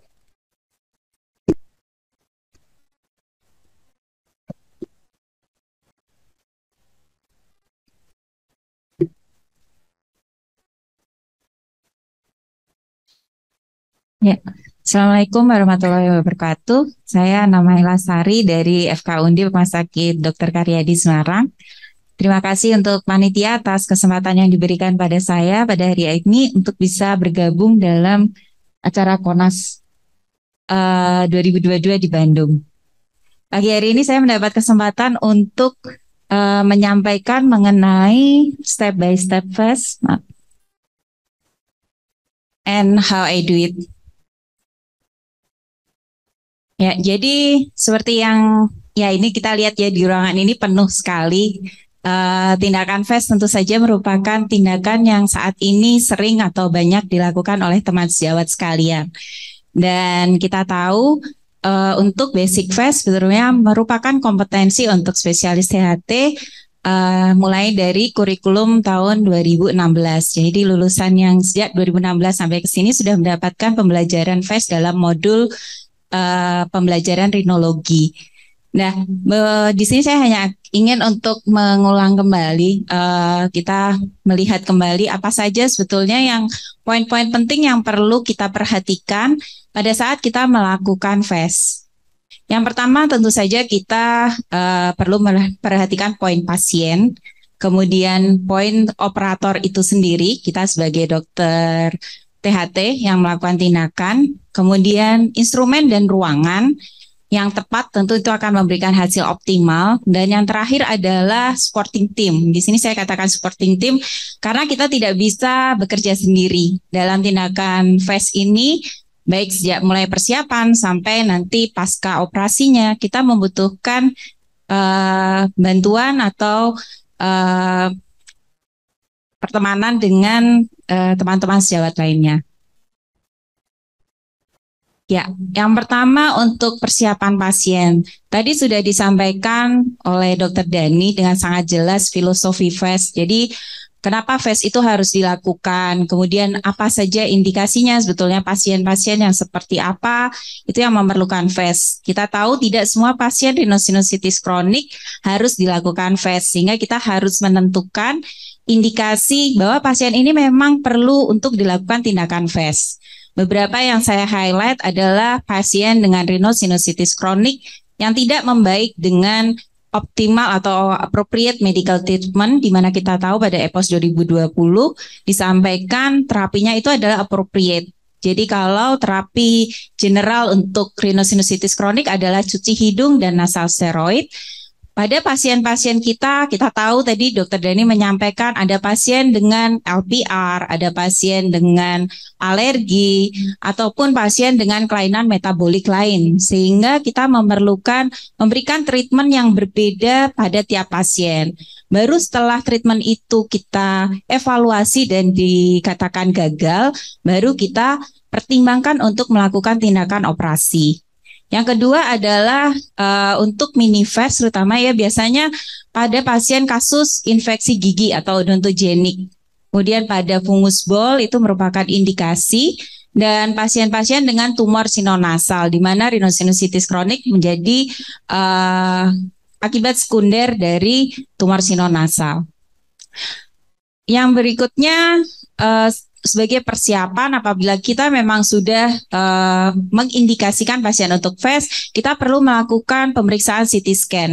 Ya, Assalamualaikum warahmatullahi wabarakatuh. Saya Namaila Sari dari FK Undi Rumah Sakit Dr. Karyadi Semarang. Terima kasih untuk panitia atas kesempatan yang diberikan pada saya pada hari ini untuk bisa bergabung dalam acara KONAS 2022 di Bandung. Pagi hari ini saya mendapat kesempatan untuk menyampaikan mengenai step by step fast and how I do it. Ya, jadi seperti yang ini kita lihat ya di ruangan ini penuh sekali. Tindakan fast tentu saja merupakan tindakan yang saat ini sering atau banyak dilakukan oleh teman sejawat sekalian. Dan kita tahu untuk basic fast sebetulnya merupakan kompetensi untuk spesialis THT mulai dari kurikulum tahun 2016. Jadi lulusan yang sejak 2016 sampai ke sini sudah mendapatkan pembelajaran fast dalam modul pembelajaran rinologi. Nah, di sini saya hanya ingin untuk mengulang kembali, kita melihat kembali apa saja sebetulnya yang poin-poin penting yang perlu kita perhatikan pada saat kita melakukan FAST. Yang pertama tentu saja kita perlu memperhatikan poin pasien, kemudian poin operator itu sendiri, kita sebagai dokter THT yang melakukan tindakan, kemudian instrumen dan ruangan yang tepat tentu itu akan memberikan hasil optimal, dan yang terakhir adalah supporting team. Di sini saya katakan supporting team karena kita tidak bisa bekerja sendiri dalam tindakan FAST ini, baik sejak mulai persiapan sampai nanti pasca operasinya kita membutuhkan bantuan atau pertemanan dengan teman-teman sejawat lainnya. Ya, yang pertama untuk persiapan pasien. Tadi sudah disampaikan oleh Dr. Dani dengan sangat jelas filosofi FAST. Jadi kenapa FAST itu harus dilakukan, kemudian apa saja indikasinya, sebetulnya pasien-pasien yang seperti apa, itu yang memerlukan FAST. Kita tahu tidak semua pasien rhinosinusitis kronik harus dilakukan FAST, sehingga kita harus menentukan indikasi bahwa pasien ini memang perlu untuk dilakukan tindakan FAST. Beberapa yang saya highlight adalah pasien dengan rhinosinusitis kronik yang tidak membaik dengan optimal atau appropriate medical treatment, di mana kita tahu pada EPOS 2020 disampaikan terapinya itu adalah appropriate. Jadi kalau terapi general untuk rhinosinusitis kronik adalah cuci hidung dan nasal steroid. Pada pasien-pasien kita tahu tadi Dr. Dani menyampaikan ada pasien dengan LPR, ada pasien dengan alergi, ataupun pasien dengan kelainan metabolik lain. Sehingga kita memerlukan memberikan treatment yang berbeda pada tiap pasien. Baru setelah treatment itu kita evaluasi dan dikatakan gagal, baru kita pertimbangkan untuk melakukan tindakan operasi. Yang kedua adalah untuk mini FAST, terutama ya biasanya pada pasien kasus infeksi gigi atau odontogenik. Kemudian pada fungus bol itu merupakan indikasi, dan pasien-pasien dengan tumor sinonasal, di mana rhinosinusitis kronik menjadi akibat sekunder dari tumor sinonasal. Yang berikutnya sebagai persiapan apabila kita memang sudah mengindikasikan pasien untuk FAST, kita perlu melakukan pemeriksaan CT scan.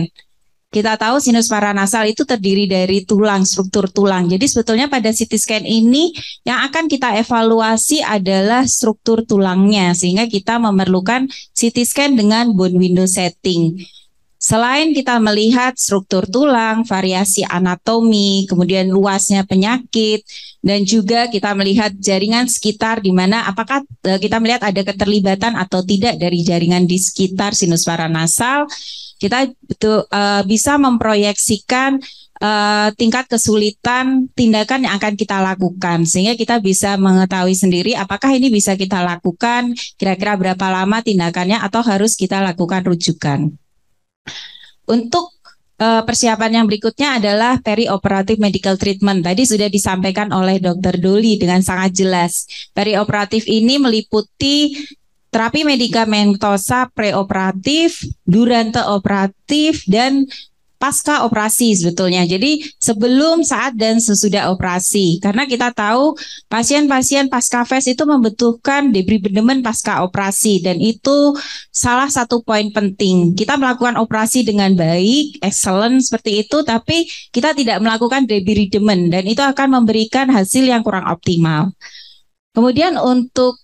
Kita tahu sinus paranasal itu terdiri dari tulang, struktur tulang. Jadi sebetulnya pada CT scan ini yang akan kita evaluasi adalah struktur tulangnya, sehingga kita memerlukan CT scan dengan bone window setting. Selain kita melihat struktur tulang, variasi anatomi, kemudian luasnya penyakit, dan juga kita melihat jaringan sekitar di mana apakah kita melihat ada keterlibatan atau tidak dari jaringan di sekitar sinus paranasal, kita bisa memproyeksikan tingkat kesulitan tindakan yang akan kita lakukan, sehingga kita bisa mengetahui sendiri apakah ini bisa kita lakukan, kira-kira berapa lama tindakannya, atau harus kita lakukan rujukan. Untuk persiapan yang berikutnya adalah perioperative medical treatment. Tadi sudah disampaikan oleh Dr. Doli dengan sangat jelas. Perioperatif ini meliputi terapi medikamentosa preoperatif, durante operatif, dan pasca operasi sebetulnya. Jadi sebelum, saat, dan sesudah operasi. Karena kita tahu pasien-pasien pasca FAST itu membutuhkan debridement pasca operasi, dan itu salah satu poin penting. Kita melakukan operasi dengan baik, excellent seperti itu, tapi kita tidak melakukan debridement, dan itu akan memberikan hasil yang kurang optimal. Kemudian untuk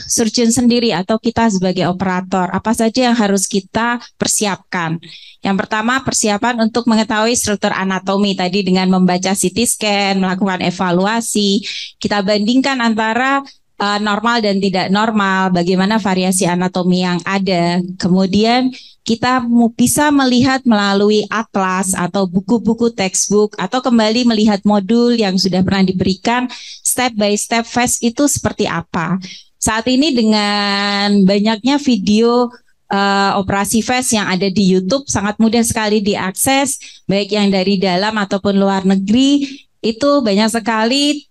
surgeon sendiri atau kita sebagai operator, apa saja yang harus kita persiapkan? Yang pertama, persiapan untuk mengetahui struktur anatomi tadi dengan membaca CT scan, melakukan evaluasi, kita bandingkan antara normal dan tidak normal, bagaimana variasi anatomi yang ada. Kemudian kita bisa melihat melalui atlas atau buku-buku textbook, atau kembali melihat modul yang sudah pernah diberikan, step by step FAST itu seperti apa. Saat ini dengan banyaknya video operasi FAST yang ada di YouTube, sangat mudah sekali diakses, baik yang dari dalam ataupun luar negeri. Itu banyak sekali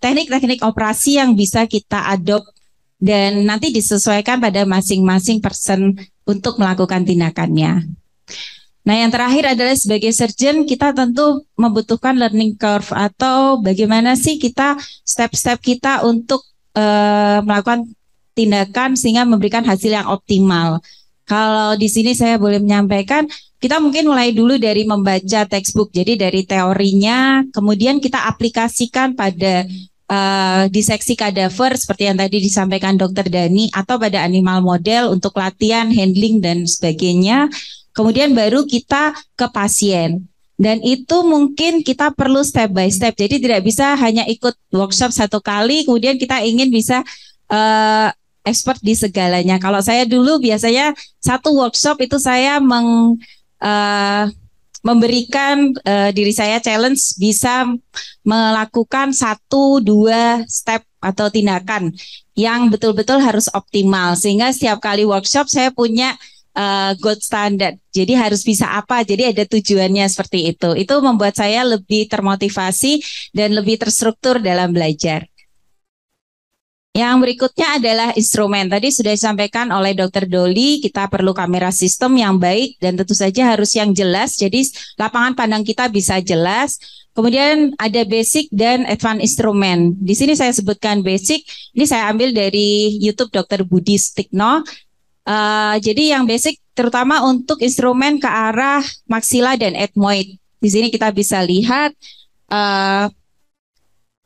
teknik-teknik operasi yang bisa kita adopt dan nanti disesuaikan pada masing-masing person untuk melakukan tindakannya. Nah, yang terakhir adalah sebagai surgeon kita tentu membutuhkan learning curve atau bagaimana sih kita step-step kita untuk melakukan tindakan sehingga memberikan hasil yang optimal. Kalau di sini saya boleh menyampaikan, kita mungkin mulai dulu dari membaca textbook, jadi dari teorinya, kemudian kita aplikasikan pada diseksi kadaver seperti yang tadi disampaikan Dr. Dani, atau pada animal model untuk latihan, handling, dan sebagainya. Kemudian baru kita ke pasien. Dan itu mungkin kita perlu step by step. Jadi tidak bisa hanya ikut workshop satu kali, kemudian kita ingin bisa expert di segalanya. Kalau saya dulu biasanya satu workshop itu saya memberikan diri saya challenge bisa melakukan 1-2 step atau tindakan yang betul-betul harus optimal. Sehingga setiap kali workshop saya punya gold standard. Jadi harus bisa apa, jadi ada tujuannya seperti itu. Itu membuat saya lebih termotivasi dan lebih terstruktur dalam belajar. Yang berikutnya adalah instrumen. Tadi sudah disampaikan oleh Dr. Doli, kita perlu kamera sistem yang baik dan tentu saja harus yang jelas. Jadi lapangan pandang kita bisa jelas. Kemudian ada basic dan advanced instrumen. Di sini saya sebutkan basic. Ini saya ambil dari YouTube Dr. Budi Stikno. Jadi yang basic terutama untuk instrumen ke arah maksila dan ethmoid. Di sini kita bisa lihat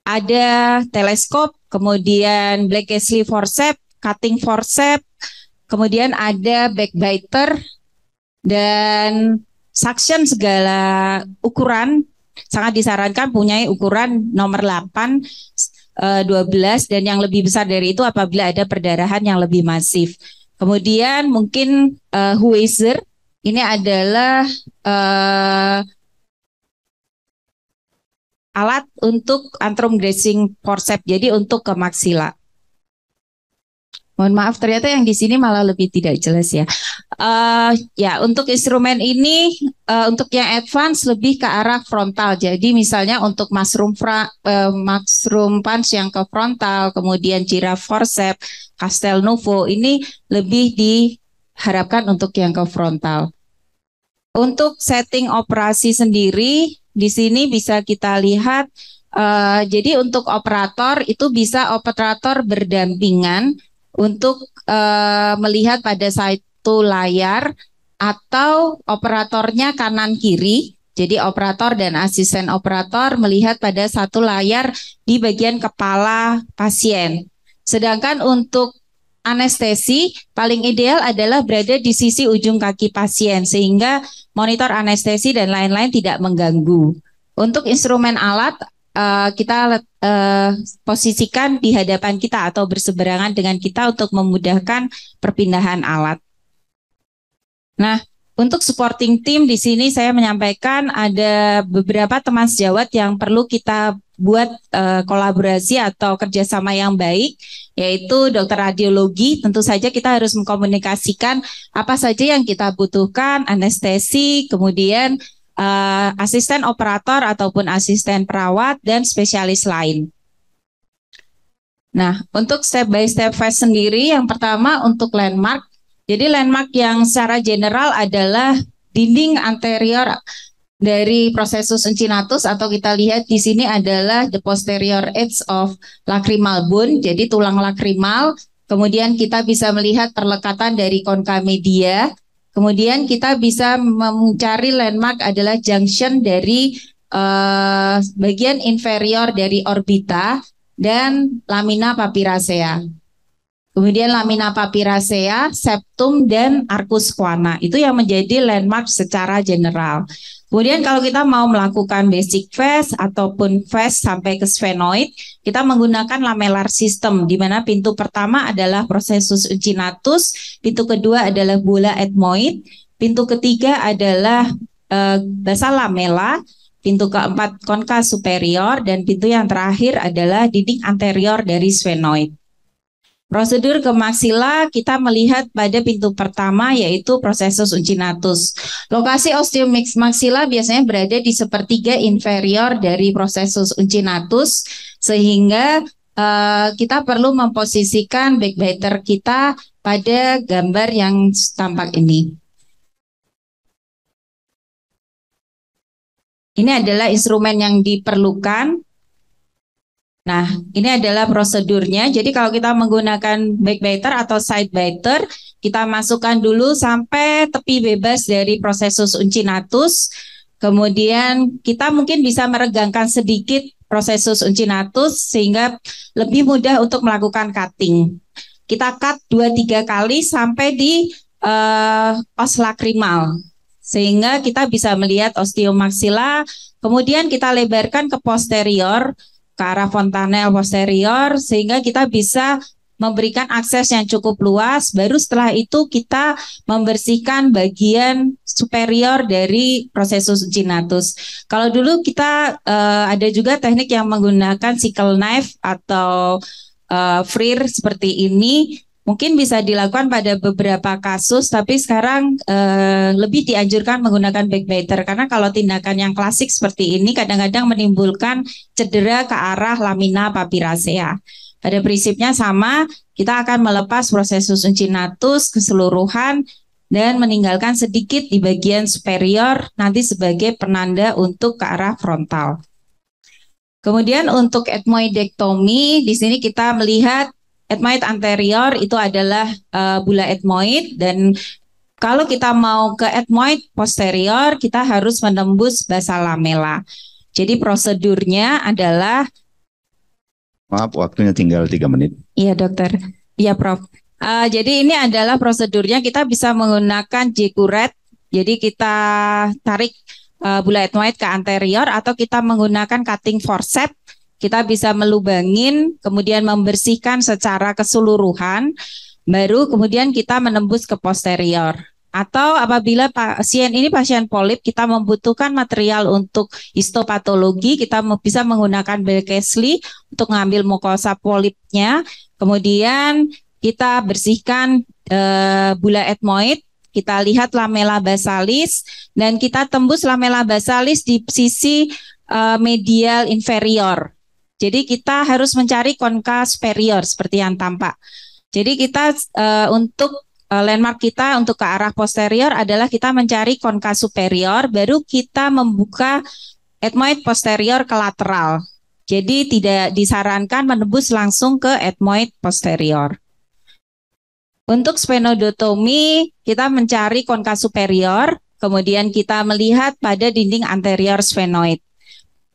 ada teleskop, kemudian Blakeslee forceps, cutting forceps, kemudian ada backbiter dan suction segala ukuran. Sangat disarankan punya ukuran nomor 8, 12 dan yang lebih besar dari itu apabila ada perdarahan yang lebih masif. Kemudian mungkin Huizer, ini adalah alat untuk antrum grazing forceps, jadi untuk ke maksila. Mohon maaf, ternyata yang di sini malah lebih tidak jelas ya. Ya, untuk instrumen ini, untuk yang advance lebih ke arah frontal. Jadi misalnya untuk mushroom punch yang ke frontal, kemudian giraffe forceps, Castelnuovo, ini lebih diharapkan untuk yang ke frontal. Untuk setting operasi sendiri, di sini bisa kita lihat, jadi untuk operator itu bisa operator berdampingan untuk melihat pada satu layar atau operatornya kanan kiri. Jadi operator dan asisten operator melihat pada satu layar di bagian kepala pasien. Sedangkan untuk anestesi paling ideal adalah berada di sisi ujung kaki pasien sehingga monitor anestesi dan lain-lain tidak mengganggu. Untuk instrumen alat kita posisikan di hadapan kita atau berseberangan dengan kita untuk memudahkan perpindahan alat. Nah, untuk supporting team di sini saya menyampaikan ada beberapa teman sejawat yang perlu kita buat kolaborasi atau kerjasama yang baik, yaitu dokter radiologi. Tentu saja kita harus mengkomunikasikan apa saja yang kita butuhkan, anestesi, kemudian asisten operator ataupun asisten perawat dan spesialis lain. Nah, untuk step by step phase sendiri, yang pertama untuk landmark. Jadi landmark yang secara general adalah dinding anterior dari processus incinatus, atau kita lihat di sini adalah the posterior edge of lacrimal bone, jadi tulang lakrimal. Kemudian kita bisa melihat perlekatan dari concha media. Kemudian kita bisa mencari landmark adalah junction dari bagian inferior dari orbita dan lamina papiracea. Kemudian lamina papiracea, septum, dan arcus squama. Itu yang menjadi landmark secara general. Kemudian kalau kita mau melakukan basic phase ataupun phase sampai ke sphenoid, kita menggunakan lamellar system, di mana pintu pertama adalah processus incinatus, pintu kedua adalah bulla ethmoid, pintu ketiga adalah basal lamella, pintu keempat concha superior, dan pintu yang terakhir adalah dinding anterior dari sphenoid. Prosedur ke maksila kita melihat pada pintu pertama yaitu processus incinatus. Lokasi osteomix maksila biasanya berada di sepertiga inferior dari processus incinatus sehingga kita perlu memposisikan backbiter kita pada gambar yang tampak ini. Ini adalah instrumen yang diperlukan. Nah, ini adalah prosedurnya. Jadi kalau kita menggunakan backbiter atau sidebiter, kita masukkan dulu sampai tepi bebas dari prosesus uncinatus. Kemudian kita mungkin bisa meregangkan sedikit prosesus uncinatus sehingga lebih mudah untuk melakukan cutting. Kita cut 2-3 kali sampai di os lakrimal. Sehingga kita bisa melihat osteomaxilla, kemudian kita lebarkan ke posterior, ke arah fontanel posterior, sehingga kita bisa memberikan akses yang cukup luas. Baru setelah itu kita membersihkan bagian superior dari prosesus uncinatus. Kalau dulu kita ada juga teknik yang menggunakan sickle knife atau freer seperti ini. Mungkin bisa dilakukan pada beberapa kasus, tapi sekarang lebih dianjurkan menggunakan backbiter karena kalau tindakan yang klasik seperti ini kadang-kadang menimbulkan cedera ke arah lamina papiracea. Pada prinsipnya sama, kita akan melepas prosesus uncinatus keseluruhan dan meninggalkan sedikit di bagian superior nanti sebagai penanda untuk ke arah frontal. Kemudian untuk ethmoidektomi, di sini kita melihat ethmoid anterior itu adalah bula ethmoid, dan kalau kita mau ke ethmoid posterior kita harus menembus basa lamella. Jadi prosedurnya adalah, maaf waktunya tinggal 3 menit. Iya dokter, iya Prof. Jadi ini adalah prosedurnya, kita bisa menggunakan J-curette. Jadi kita tarik bula ethmoid ke anterior atau kita menggunakan cutting forceps. Kita bisa melubangin, kemudian membersihkan secara keseluruhan, baru kemudian kita menembus ke posterior. Atau apabila pasien ini pasien polip, kita membutuhkan material untuk histopatologi, kita bisa menggunakan Berkesley untuk mengambil mukosa polipnya. Kemudian kita bersihkan bula ethmoid, kita lihat lamella basalis, dan kita tembus lamella basalis di sisi medial inferior. Jadi kita harus mencari konka superior seperti yang tampak. Jadi kita untuk landmark kita untuk ke arah posterior adalah kita mencari konka superior, baru kita membuka ethmoid posterior ke lateral. Jadi tidak disarankan menembus langsung ke ethmoid posterior. Untuk sphenoidotomi, kita mencari konka superior, kemudian kita melihat pada dinding anterior sphenoid.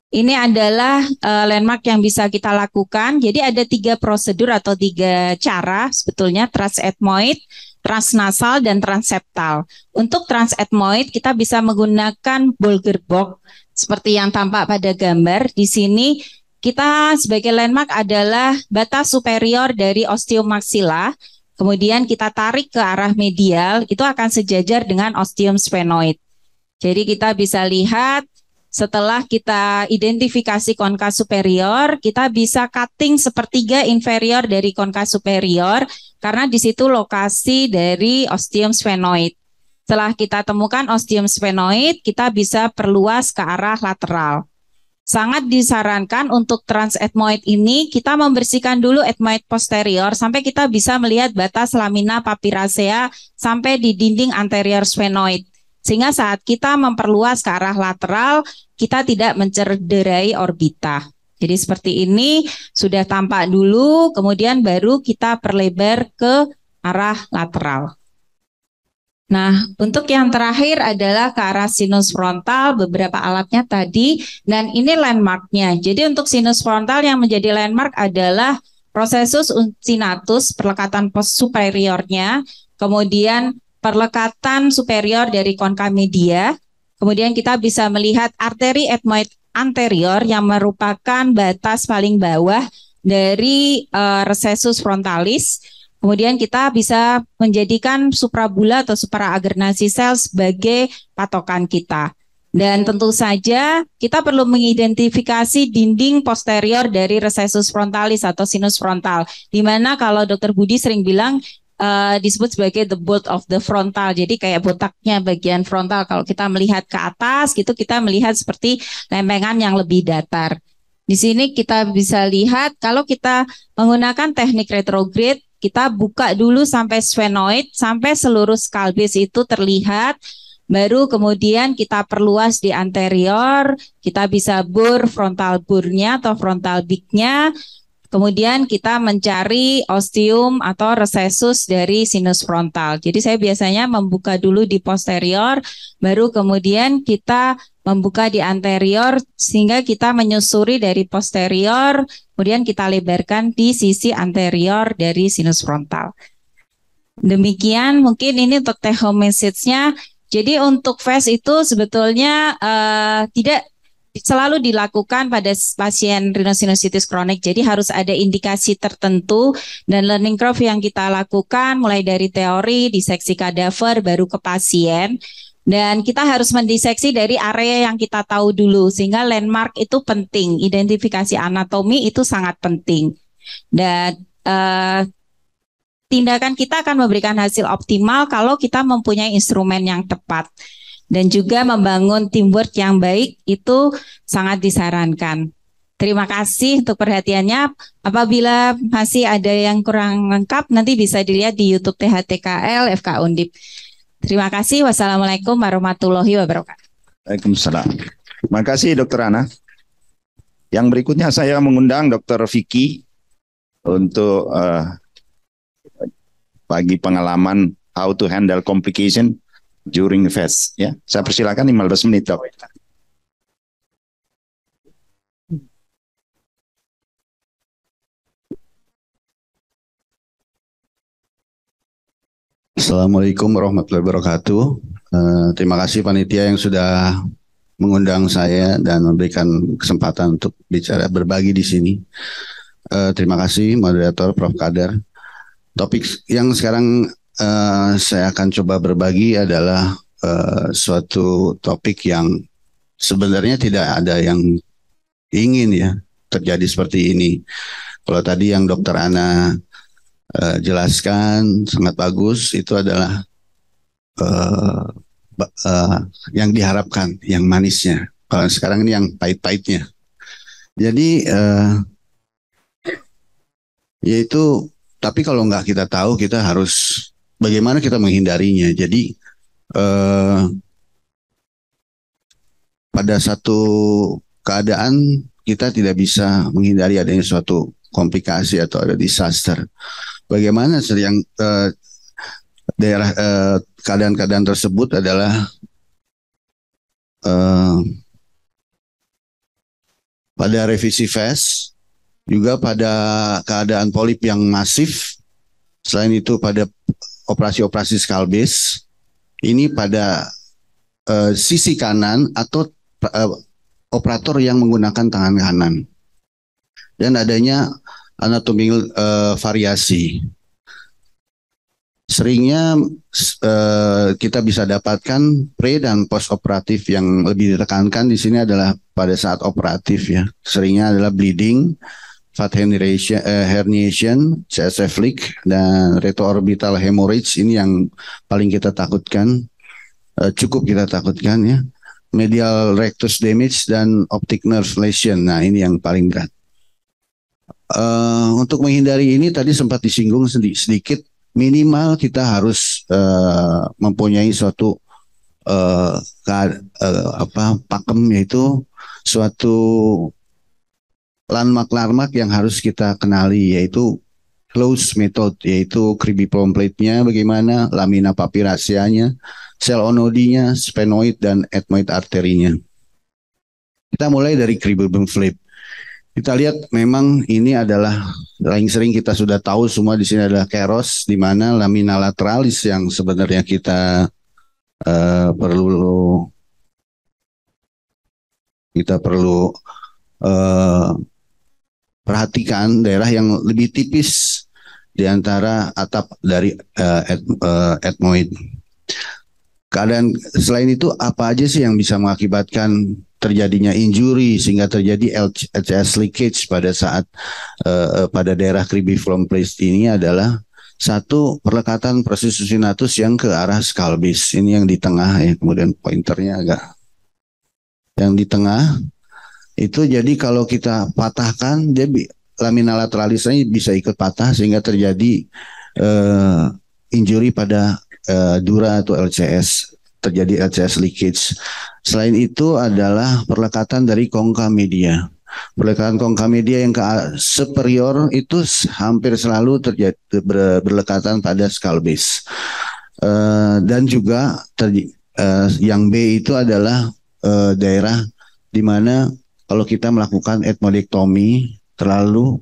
Ini adalah landmark yang bisa kita lakukan. Jadi ada 3 prosedur atau 3 cara sebetulnya, transethmoid, transnasal, dan transseptal. Untuk transethmoid kita bisa menggunakan Bolger box seperti yang tampak pada gambar. Di sini kita sebagai landmark adalah batas superior dari osteomaxilla. Kemudian kita tarik ke arah medial, itu akan sejajar dengan ostium sphenoid. Jadi kita bisa lihat setelah kita identifikasi konka superior, kita bisa cutting sepertiga inferior dari konka superior karena di situ lokasi dari ostium sphenoid. Setelah kita temukan ostium sphenoid, kita bisa perluas ke arah lateral. Sangat disarankan untuk transethmoid ini kita membersihkan dulu ethmoid posterior sampai kita bisa melihat batas lamina papiracea sampai di dinding anterior sphenoid. Sehingga saat kita memperluas ke arah lateral, kita tidak mencederai orbita. Jadi seperti ini sudah tampak dulu, kemudian baru kita perlebar ke arah lateral. Nah, untuk yang terakhir adalah ke arah sinus frontal, beberapa alatnya tadi, dan ini landmarknya. Jadi untuk sinus frontal yang menjadi landmark adalah prosesus uncinatus, perlekatan pos superiornya, kemudian perlekatan superior dari konka media, kemudian kita bisa melihat arteri ethmoid anterior yang merupakan batas paling bawah dari recessus frontalis. Kemudian kita bisa menjadikan suprabula atau supraagernasi sel sebagai patokan kita. Dan tentu saja kita perlu mengidentifikasi dinding posterior dari recessus frontalis atau sinus frontal. Di mana kalau Dr. Budi sering bilang disebut sebagai the bolt of the frontal. Jadi kayak botaknya bagian frontal. Kalau kita melihat ke atas gitu, kita melihat seperti lempengan yang lebih datar. Di sini kita bisa lihat kalau kita menggunakan teknik retrograde, kita buka dulu sampai sphenoid, sampai seluruh skull base itu terlihat. Baru kemudian kita perluas di anterior, kita bisa bore frontal bore-nya atau frontal beak-nya. Kemudian kita mencari ostium atau recessus dari sinus frontal. Jadi saya biasanya membuka dulu di posterior, baru kemudian kita membuka di anterior sehingga kita menyusuri dari posterior, kemudian kita lebarkan di sisi anterior dari sinus frontal. Demikian mungkin ini untuk take home message-nya. Jadi untuk FAST itu sebetulnya tidak selalu dilakukan pada pasien rhinosinusitis kronik. Jadi harus ada indikasi tertentu dan learning curve yang kita lakukan mulai dari teori, diseksi kadaver, baru ke pasien. Dan kita harus mendiseksi dari area yang kita tahu dulu sehingga landmark itu penting. Identifikasi anatomi itu sangat penting. Dan tindakan kita akan memberikan hasil optimal kalau kita mempunyai instrumen yang tepat. Dan juga membangun teamwork yang baik itu sangat disarankan. Terima kasih untuk perhatiannya. Apabila masih ada yang kurang lengkap, nanti bisa dilihat di YouTube THTKL FK Undip. Terima kasih. Wassalamualaikum warahmatullahi wabarakatuh. Waalaikumsalam. Terima kasih Dr. Ana. Yang berikutnya saya mengundang Dr. Vicky untuk bagi pengalaman how to handle complication during the fast, ya. Saya persilakan 15 menit, Dok. Assalamualaikum warahmatullahi wabarakatuh. Terima kasih panitia yang sudah mengundang saya dan memberikan kesempatan untuk bicara berbagi di sini. Terima kasih moderator Prof. Kader. Topik yang sekarang saya akan coba berbagi adalah suatu topik yang sebenarnya tidak ada yang ingin ya terjadi seperti ini. Kalau tadi yang Dr. Ana jelaskan sangat bagus, itu adalah yang diharapkan, yang manisnya. Kalau sekarang ini yang pahit-pahitnya. Jadi yaitu, tapi kalau nggak kita tahu, kita harus bagaimana kita menghindarinya. Jadi pada satu keadaan kita tidak bisa menghindari adanya suatu komplikasi atau ada disaster. Bagaimana yang daerah keadaan-keadaan tersebut adalah pada revisi FAST, juga pada keadaan polip yang masif. Selain itu pada operasi-operasi skull base, ini pada sisi kanan atau operator yang menggunakan tangan kanan. Dan adanya anatomi variasi. Seringnya kita bisa dapatkan pre dan post operatif. Yang lebih ditekankan di sini adalah pada saat operatif ya. Seringnya adalah bleeding, fat herniation, CSF leak, dan retroorbital hemorrhage. Ini yang paling kita takutkan, cukup kita takutkan ya. Medial rectus damage dan optic nerve lesion. Nah, ini yang paling berat. Untuk menghindari ini tadi sempat disinggung sedikit, minimal kita harus mempunyai suatu pakem, yaitu suatu landmark yang harus kita kenali, yaitu close method, yaitu cribriform plate-nya bagaimana, lamina papyracea-nya, sel onodinya, sphenoid dan ethmoid arterinya. Kita mulai dari cribriform plate. Kita lihat memang ini adalah paling sering kita sudah tahu semua di sini adalah keros, di mana lamina lateralis yang sebenarnya kita perlu perhatikan daerah yang lebih tipis di antara atap dari ethmoid. Keadaan selain itu apa aja sih yang bisa mengakibatkan terjadinya injury sehingga terjadi LCS leakage pada saat pada daerah cribriform plate ini adalah satu, perlekatan proses susinatus yang ke arah skull base. Ini yang di tengah ya, kemudian pointernya agak yang di tengah. Itu jadi kalau kita patahkan, lamina lateralis ini bisa ikut patah sehingga terjadi injury pada dura atau LCS, terjadi LCS leakage. Selain itu adalah perlekatan dari congca media. Perlekatan congca media yang ke superior itu hampir selalu terjadi berlekatan pada skull base. Dan juga yang B itu adalah daerah di mana kalau kita melakukan ethmoidectomy terlalu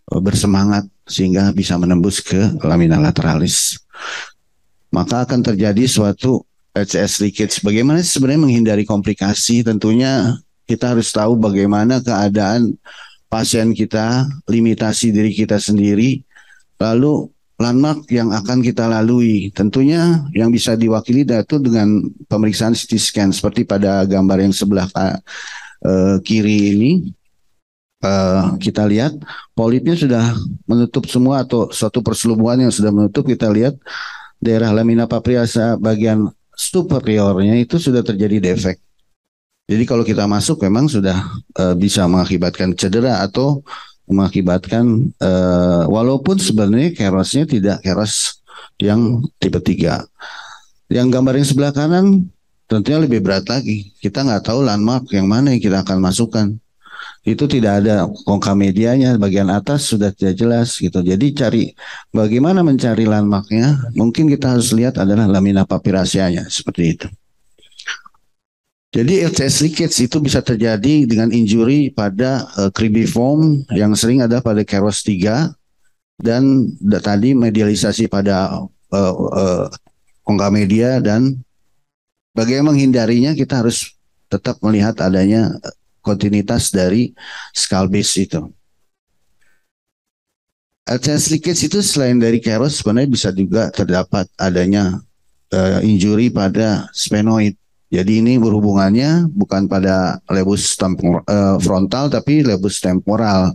bersemangat sehingga bisa menembus ke lamina lateralis, maka akan terjadi suatu LCS leakage. Bagaimana sebenarnya menghindari komplikasi? Tentunya kita harus tahu bagaimana keadaan pasien kita, limitasi diri kita sendiri, lalu landmark yang akan kita lalui. Tentunya yang bisa diwakili itu dengan pemeriksaan CT scan seperti pada gambar yang sebelah kiri ini. Kita lihat polipnya sudah menutup semua atau suatu perselubungan yang sudah menutup. Kita lihat daerah lamina papirosa bagian superiornya itu sudah terjadi defek. Jadi kalau kita masuk memang sudah bisa mengakibatkan cedera atau mengakibatkan walaupun sebenarnya kerosnya tidak keros yang tipe 3. Yang gambar yang sebelah kanan tentunya lebih berat lagi. Kita nggak tahu landmark yang mana yang kita akan masukkan. Itu tidak ada congca medianya, bagian atas sudah tidak jelas gitu. Jadi bagaimana mencari landmarknya? Mungkin kita harus lihat adalah lamina papirasianya seperti itu. Jadi LCS leakage itu bisa terjadi dengan injury pada cribriform yang sering ada pada keros 3 dan tadi medialisasi pada congca media, dan bagaimana menghindarinya kita harus tetap melihat adanya kontinuitas dari skull base itu. LCS leakage itu selain dari keros sebenarnya bisa juga terdapat adanya injury pada sphenoid. Jadi ini berhubungannya bukan pada lebus frontal tapi lebus temporal.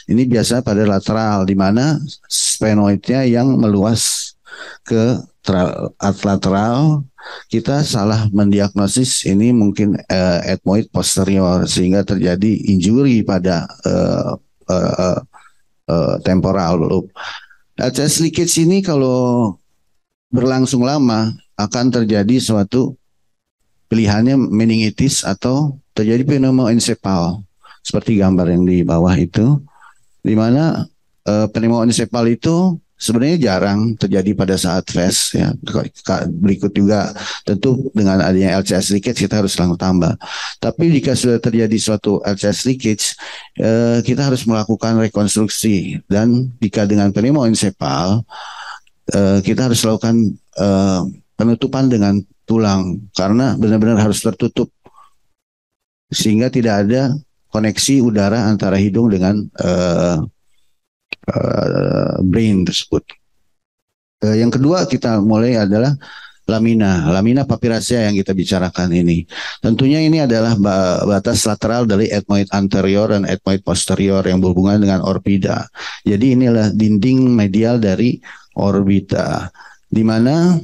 Ini biasa pada lateral di mana sphenoidnya yang meluas ke lateral. Kita salah mendiagnosis ini mungkin ethmoid posterior sehingga terjadi injury pada temporal lobe. LCS leakage ini kalau berlangsung lama akan terjadi suatu pilihannya meningitis atau terjadi pneumoencepal seperti gambar yang di bawah itu, di mana pneumoencepal itu sebenarnya jarang terjadi pada saat VES ya. Berikut juga tentu dengan adanya LCS leakage kita harus langsung tambah. Tapi jika sudah terjadi suatu LCS leakage, kita harus melakukan rekonstruksi, dan jika dengan pneumoencepal kita harus lakukan penutupan dengan tulang karena benar-benar harus tertutup sehingga tidak ada koneksi udara antara hidung dengan brain tersebut. Yang kedua kita mulai adalah lamina papiracea yang kita bicarakan ini. Tentunya ini adalah batas lateral dari ethmoid anterior dan ethmoid posterior yang berhubungan dengan orbita. Jadi inilah dinding medial dari orbita, di mana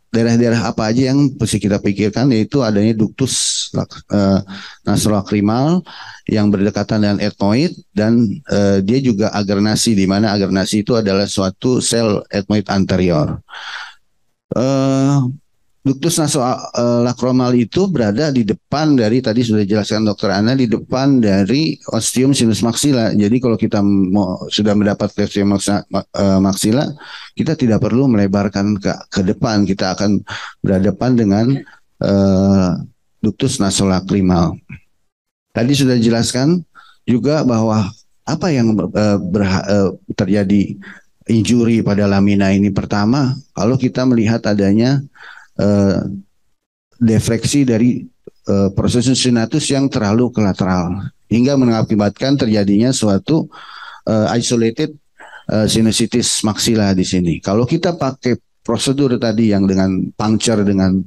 daerah-daerah apa aja yang mesti kita pikirkan, yaitu adanya ductus nasolacrimal yang berdekatan dengan ethmoid, dan dia juga agernasi, di mana agernasi itu adalah suatu sel ethmoid anterior. Ductus nasolacrimal itu berada di depan dari, tadi sudah dijelaskan Dr. Ana, di depan dari ostium sinus maxilla. Jadi kalau kita sudah mendapat ostium maxilla, kita tidak perlu melebarkan ke depan, kita akan berhadapan dengan ductus nasolacrimal. Tadi sudah dijelaskan juga bahwa apa yang terjadi injury pada lamina ini. Pertama, kalau kita melihat adanya defleksi dari proses sinatus yang terlalu ke lateral hingga mengakibatkan terjadinya suatu isolated sinusitis maxilla di sini. Kalau kita pakai prosedur tadi yang dengan puncture dengan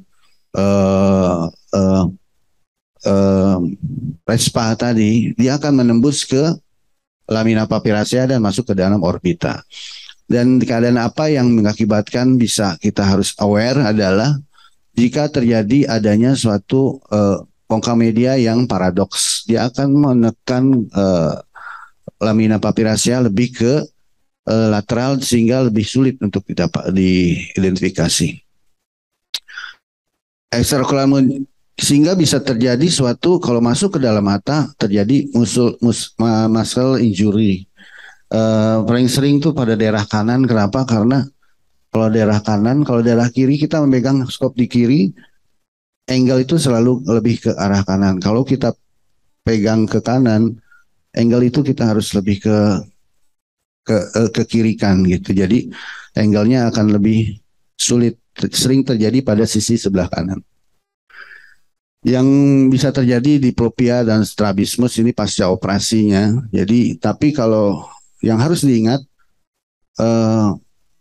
respa tadi, dia akan menembus ke lamina papiracea dan masuk ke dalam orbita. Dan keadaan apa yang mengakibatkan bisa kita harus aware adalah jika terjadi adanya suatu kongka media yang paradoks. Dia akan menekan lamina papiracea lebih ke lateral sehingga lebih sulit untuk diidentifikasi. Ekstraokular sehingga bisa terjadi suatu kalau masuk ke dalam mata terjadi muscle injury. Paling sering tuh pada daerah kanan. Kenapa? Karena kalau daerah kanan, kalau daerah kiri kita memegang skop di kiri, angle itu selalu lebih ke arah kanan. Kalau kita pegang ke kanan, angle itu kita harus lebih ke kiri kan gitu. Jadi angle-nya akan lebih sulit, sering terjadi pada sisi sebelah kanan. Yang bisa terjadi diplopia dan strabismus ini pasca operasinya. Jadi tapi kalau yang harus diingat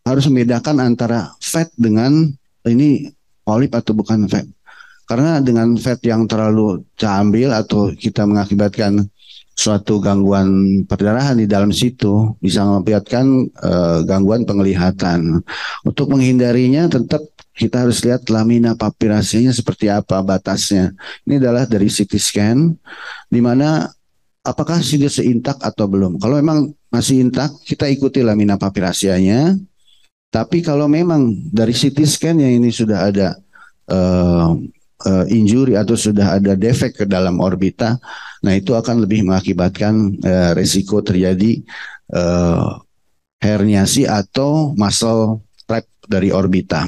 harus membedakan antara fat dengan ini polip atau bukan fat. Karena dengan fat yang terlalu cambil atau kita mengakibatkan suatu gangguan perdarahan di dalam situ bisa mengakibatkan gangguan penglihatan. Untuk menghindarinya tetap kita harus lihat lamina papiracea seperti apa batasnya. Ini adalah dari CT scan di mana apakah sudah seintak atau belum. Kalau memang masih intak kita ikuti lamina papiraceanya. Tapi kalau memang dari CT scan yang ini sudah ada injury atau sudah ada defek ke dalam orbita, nah itu akan lebih mengakibatkan resiko terjadi herniasi atau muscle trap dari orbita.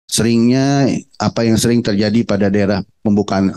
Seringnya apa yang sering terjadi pada daerah pembukaan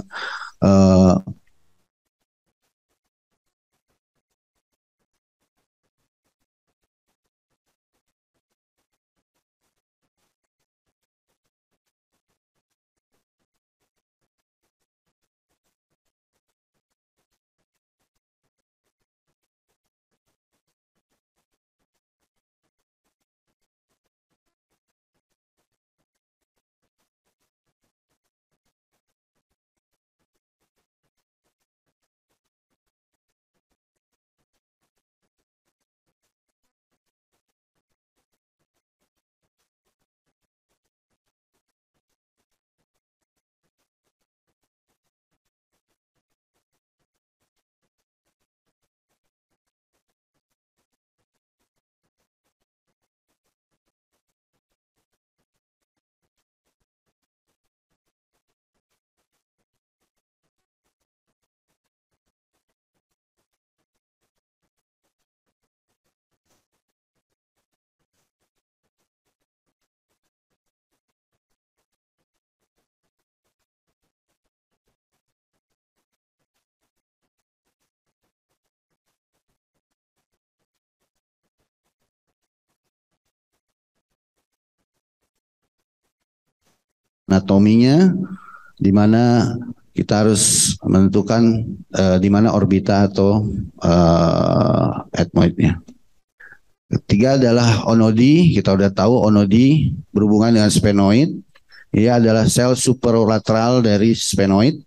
anatominya, di mana kita harus menentukan di mana orbita atau ethmoidnya. Ketiga adalah onodi. Kita udah tahu onodi berhubungan dengan sphenoid. Ia adalah sel superlateral dari sphenoid,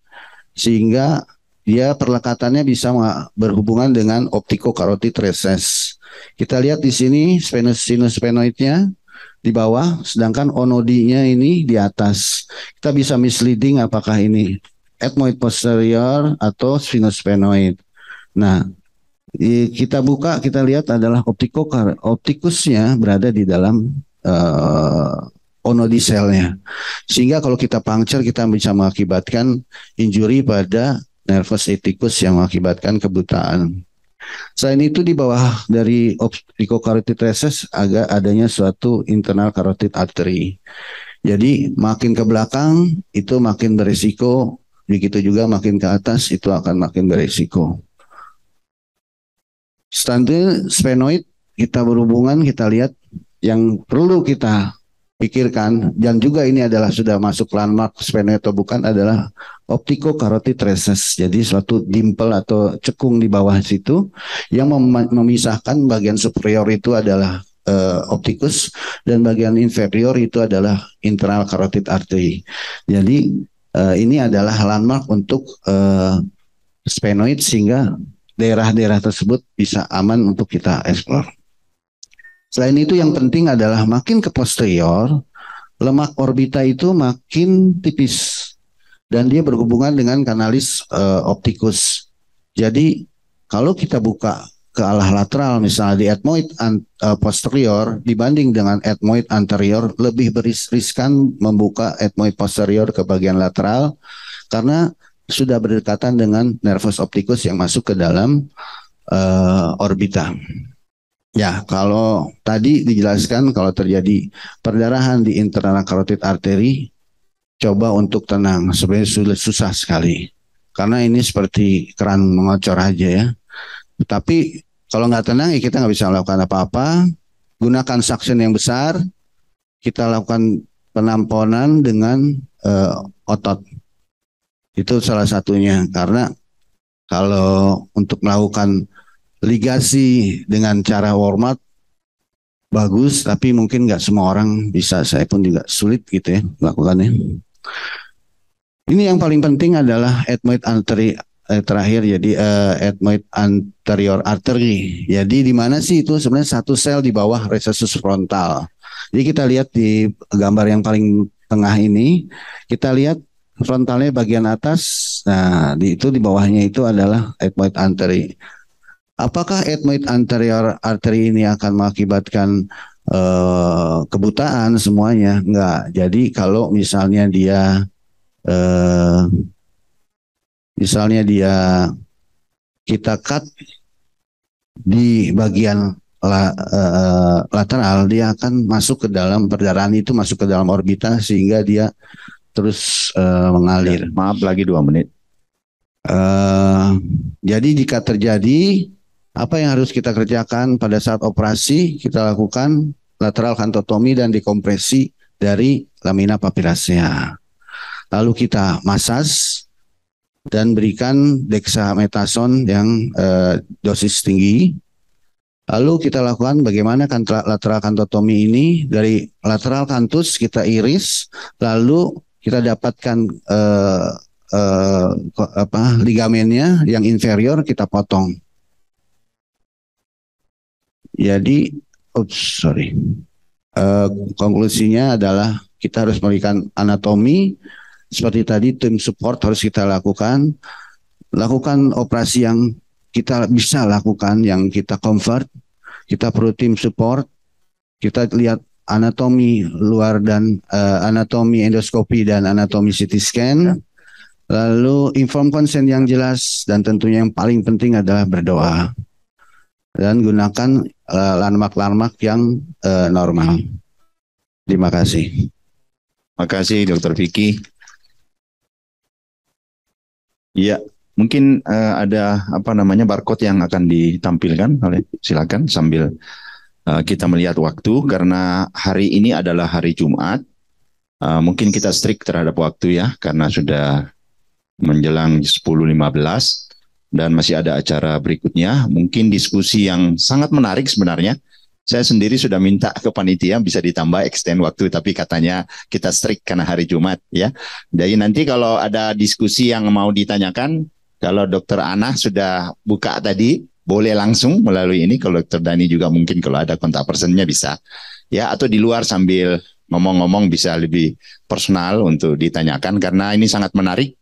sehingga dia perlekatannya bisa berhubungan dengan opticocarotid recess. Kita lihat di sini sinus sphenoidnya di bawah, sedangkan onodinya ini di atas. Kita bisa misleading apakah ini ethmoid posterior atau sphenoid. Nah, kita buka, kita lihat adalah optikusnya berada di dalam onodi selnya. Sehingga kalau kita puncture, kita bisa mengakibatkan injury pada nervus ethicus yang mengakibatkan kebutaan. Selain itu di bawah dari opticocarotid recess agak adanya suatu internal carotid artery. Jadi makin ke belakang itu makin berisiko, begitu juga makin ke atas itu akan makin berisiko. Standar sphenoid kita berhubungan, kita lihat yang perlu kita pikirkan, dan juga ini adalah sudah masuk landmark sphenoid atau bukan, adalah opticocarotid recess. Jadi suatu dimple atau cekung di bawah situ yang memisahkan bagian superior itu adalah optikus dan bagian inferior itu adalah internal carotid artery. Jadi ini adalah landmark untuk sphenoid sehingga daerah-daerah tersebut bisa aman untuk kita eksplor. Selain itu yang penting adalah makin ke posterior, lemak orbita itu makin tipis. dan dia berhubungan dengan kanalis optikus. Jadi kalau kita buka ke arah lateral misalnya di ethmoid posterior dibanding dengan ethmoid anterior, lebih riskan membuka ethmoid posterior ke bagian lateral karena sudah berdekatan dengan nervus opticus yang masuk ke dalam orbita. Ya, kalau tadi dijelaskan kalau terjadi perdarahan di internal carotid artery, coba untuk tenang. Sebenarnya sudah susah sekali. Karena ini seperti keran mengocor aja ya. Tapi kalau nggak tenang ya kita nggak bisa melakukan apa-apa. Gunakan suction yang besar. Kita lakukan penamponan dengan otot. Itu salah satunya. Karena kalau untuk melakukan ligasi dengan cara warm up bagus, tapi mungkin nggak semua orang bisa. Saya pun juga sulit gitu ya melakukannya. Ini yang paling penting adalah ethmoid artery terakhir, jadi ethmoid anterior artery. Jadi di mana sih itu sebenarnya satu sel di bawah recessus frontal. Jadi kita lihat di gambar yang paling tengah ini, kita lihat frontalnya bagian atas. Nah, itu di bawahnya itu adalah ethmoid artery. Apakah ethmoid anterior artery ini akan mengakibatkan kebutaan semuanya? Enggak. Jadi kalau misalnya dia kita cut di bagian lateral, dia akan masuk ke dalam perdarahan itu, masuk ke dalam orbita sehingga dia terus mengalir. Maaf, lagi 2 menit. Jadi jika terjadi, apa yang harus kita kerjakan pada saat operasi? Kita lakukan lateral kantotomi dan dekompresi dari lamina papiracea. Lalu kita masas dan berikan dexamethasone yang dosis tinggi. Lalu kita lakukan bagaimana lateral kantotomi ini, dari lateral kantus kita iris, lalu kita dapatkan ligamennya yang inferior kita potong. Jadi, konklusinya adalah kita harus memberikan anatomi seperti tadi, tim support harus kita lakukan operasi yang kita bisa lakukan, yang kita convert. Kita perlu tim support, kita lihat anatomi luar dan anatomi endoskopi dan anatomi CT scan, lalu inform consent yang jelas, dan tentunya yang paling penting adalah berdoa dan gunakan landmark yang normal. Terima kasih. Terima kasih Dr. Vicky. Iya, mungkin ada barcode yang akan ditampilkan oleh, silakan sambil kita melihat waktu karena hari ini adalah hari Jumat. Mungkin kita strict terhadap waktu ya karena sudah menjelang 10.15 dan masih ada acara berikutnya. Mungkin diskusi yang sangat menarik sebenarnya. Saya sendiri sudah minta ke panitia bisa ditambah extend waktu, tapi katanya kita strict karena hari Jumat ya. Jadi nanti kalau ada diskusi yang mau ditanyakan, kalau Dr. Ana sudah buka tadi, boleh langsung melalui ini. Kalau Dr. Dani juga mungkin kalau ada kontak personnya bisa ya, atau di luar sambil ngomong-ngomong bisa lebih personal untuk ditanyakan karena ini sangat menarik.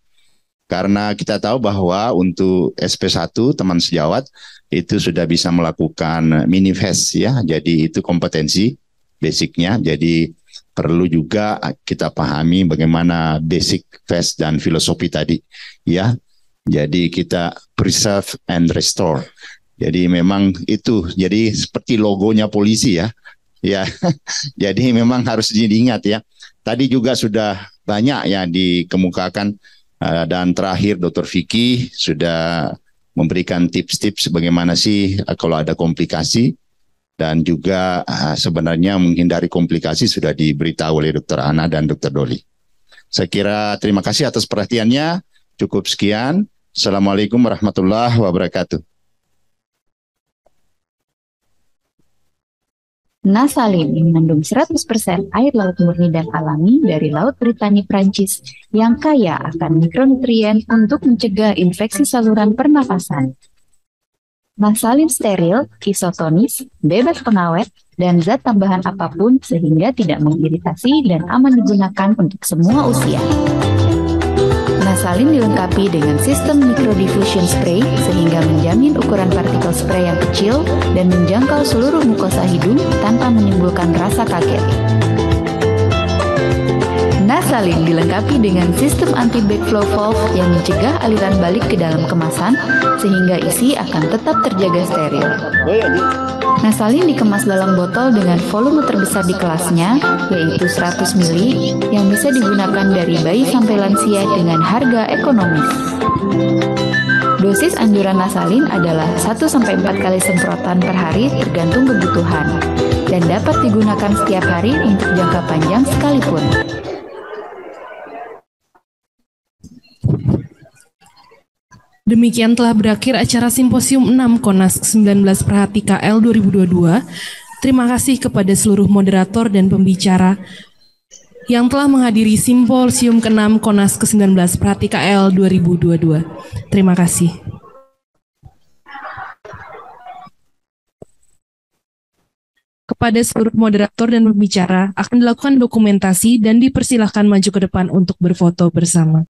Karena kita tahu bahwa untuk SP1 teman sejawat itu sudah bisa melakukan minifest ya. Jadi itu kompetensi basicnya. Jadi perlu juga kita pahami bagaimana basic fest dan filosofi tadi ya. Jadi kita preserve and restore. Jadi memang itu jadi seperti logonya polisi ya. Ya. Jadi memang harus diingat ya. Tadi juga sudah banyak ya dikemukakan. Dan terakhir Dr. Vicky sudah memberikan tips-tips bagaimana sih kalau ada komplikasi dan juga sebenarnya menghindari komplikasi sudah diberitahu oleh Dr. Ana dan Dr. Doli. Saya kira terima kasih atas perhatiannya. Cukup sekian. Assalamualaikum warahmatullahi wabarakatuh. Nasalin mengandung 100% air laut murni dan alami dari Laut Britania Prancis yang kaya akan mikronutrien untuk mencegah infeksi saluran pernafasan. Nasalin steril, isotonis, bebas pengawet, dan zat tambahan apapun sehingga tidak mengiritasi dan aman digunakan untuk semua usia. Nasalin dilengkapi dengan sistem microdiffusion spray sehingga menjamin ukuran partikel spray yang kecil dan menjangkau seluruh mukosa hidung tanpa menimbulkan rasa kaget. Nasalin dilengkapi dengan sistem anti-backflow valve yang mencegah aliran balik ke dalam kemasan sehingga isi akan tetap terjaga steril. Nasalin dikemas dalam botol dengan volume terbesar di kelasnya, yaitu 100 ml, yang bisa digunakan dari bayi sampai lansia dengan harga ekonomis. Dosis anjuran Nasalin adalah 1-4 kali semprotan per hari tergantung kebutuhan, dan dapat digunakan setiap hari untuk jangka panjang sekalipun. Demikian telah berakhir acara Simposium 6 Konas 19 Perhati KL 2022. Terima kasih kepada seluruh moderator dan pembicara yang telah menghadiri Simposium ke-6 Konas ke-19 Perhati KL 2022. Terima kasih. Kepada seluruh moderator dan pembicara akan dilakukan dokumentasi dan dipersilahkan maju ke depan untuk berfoto bersama.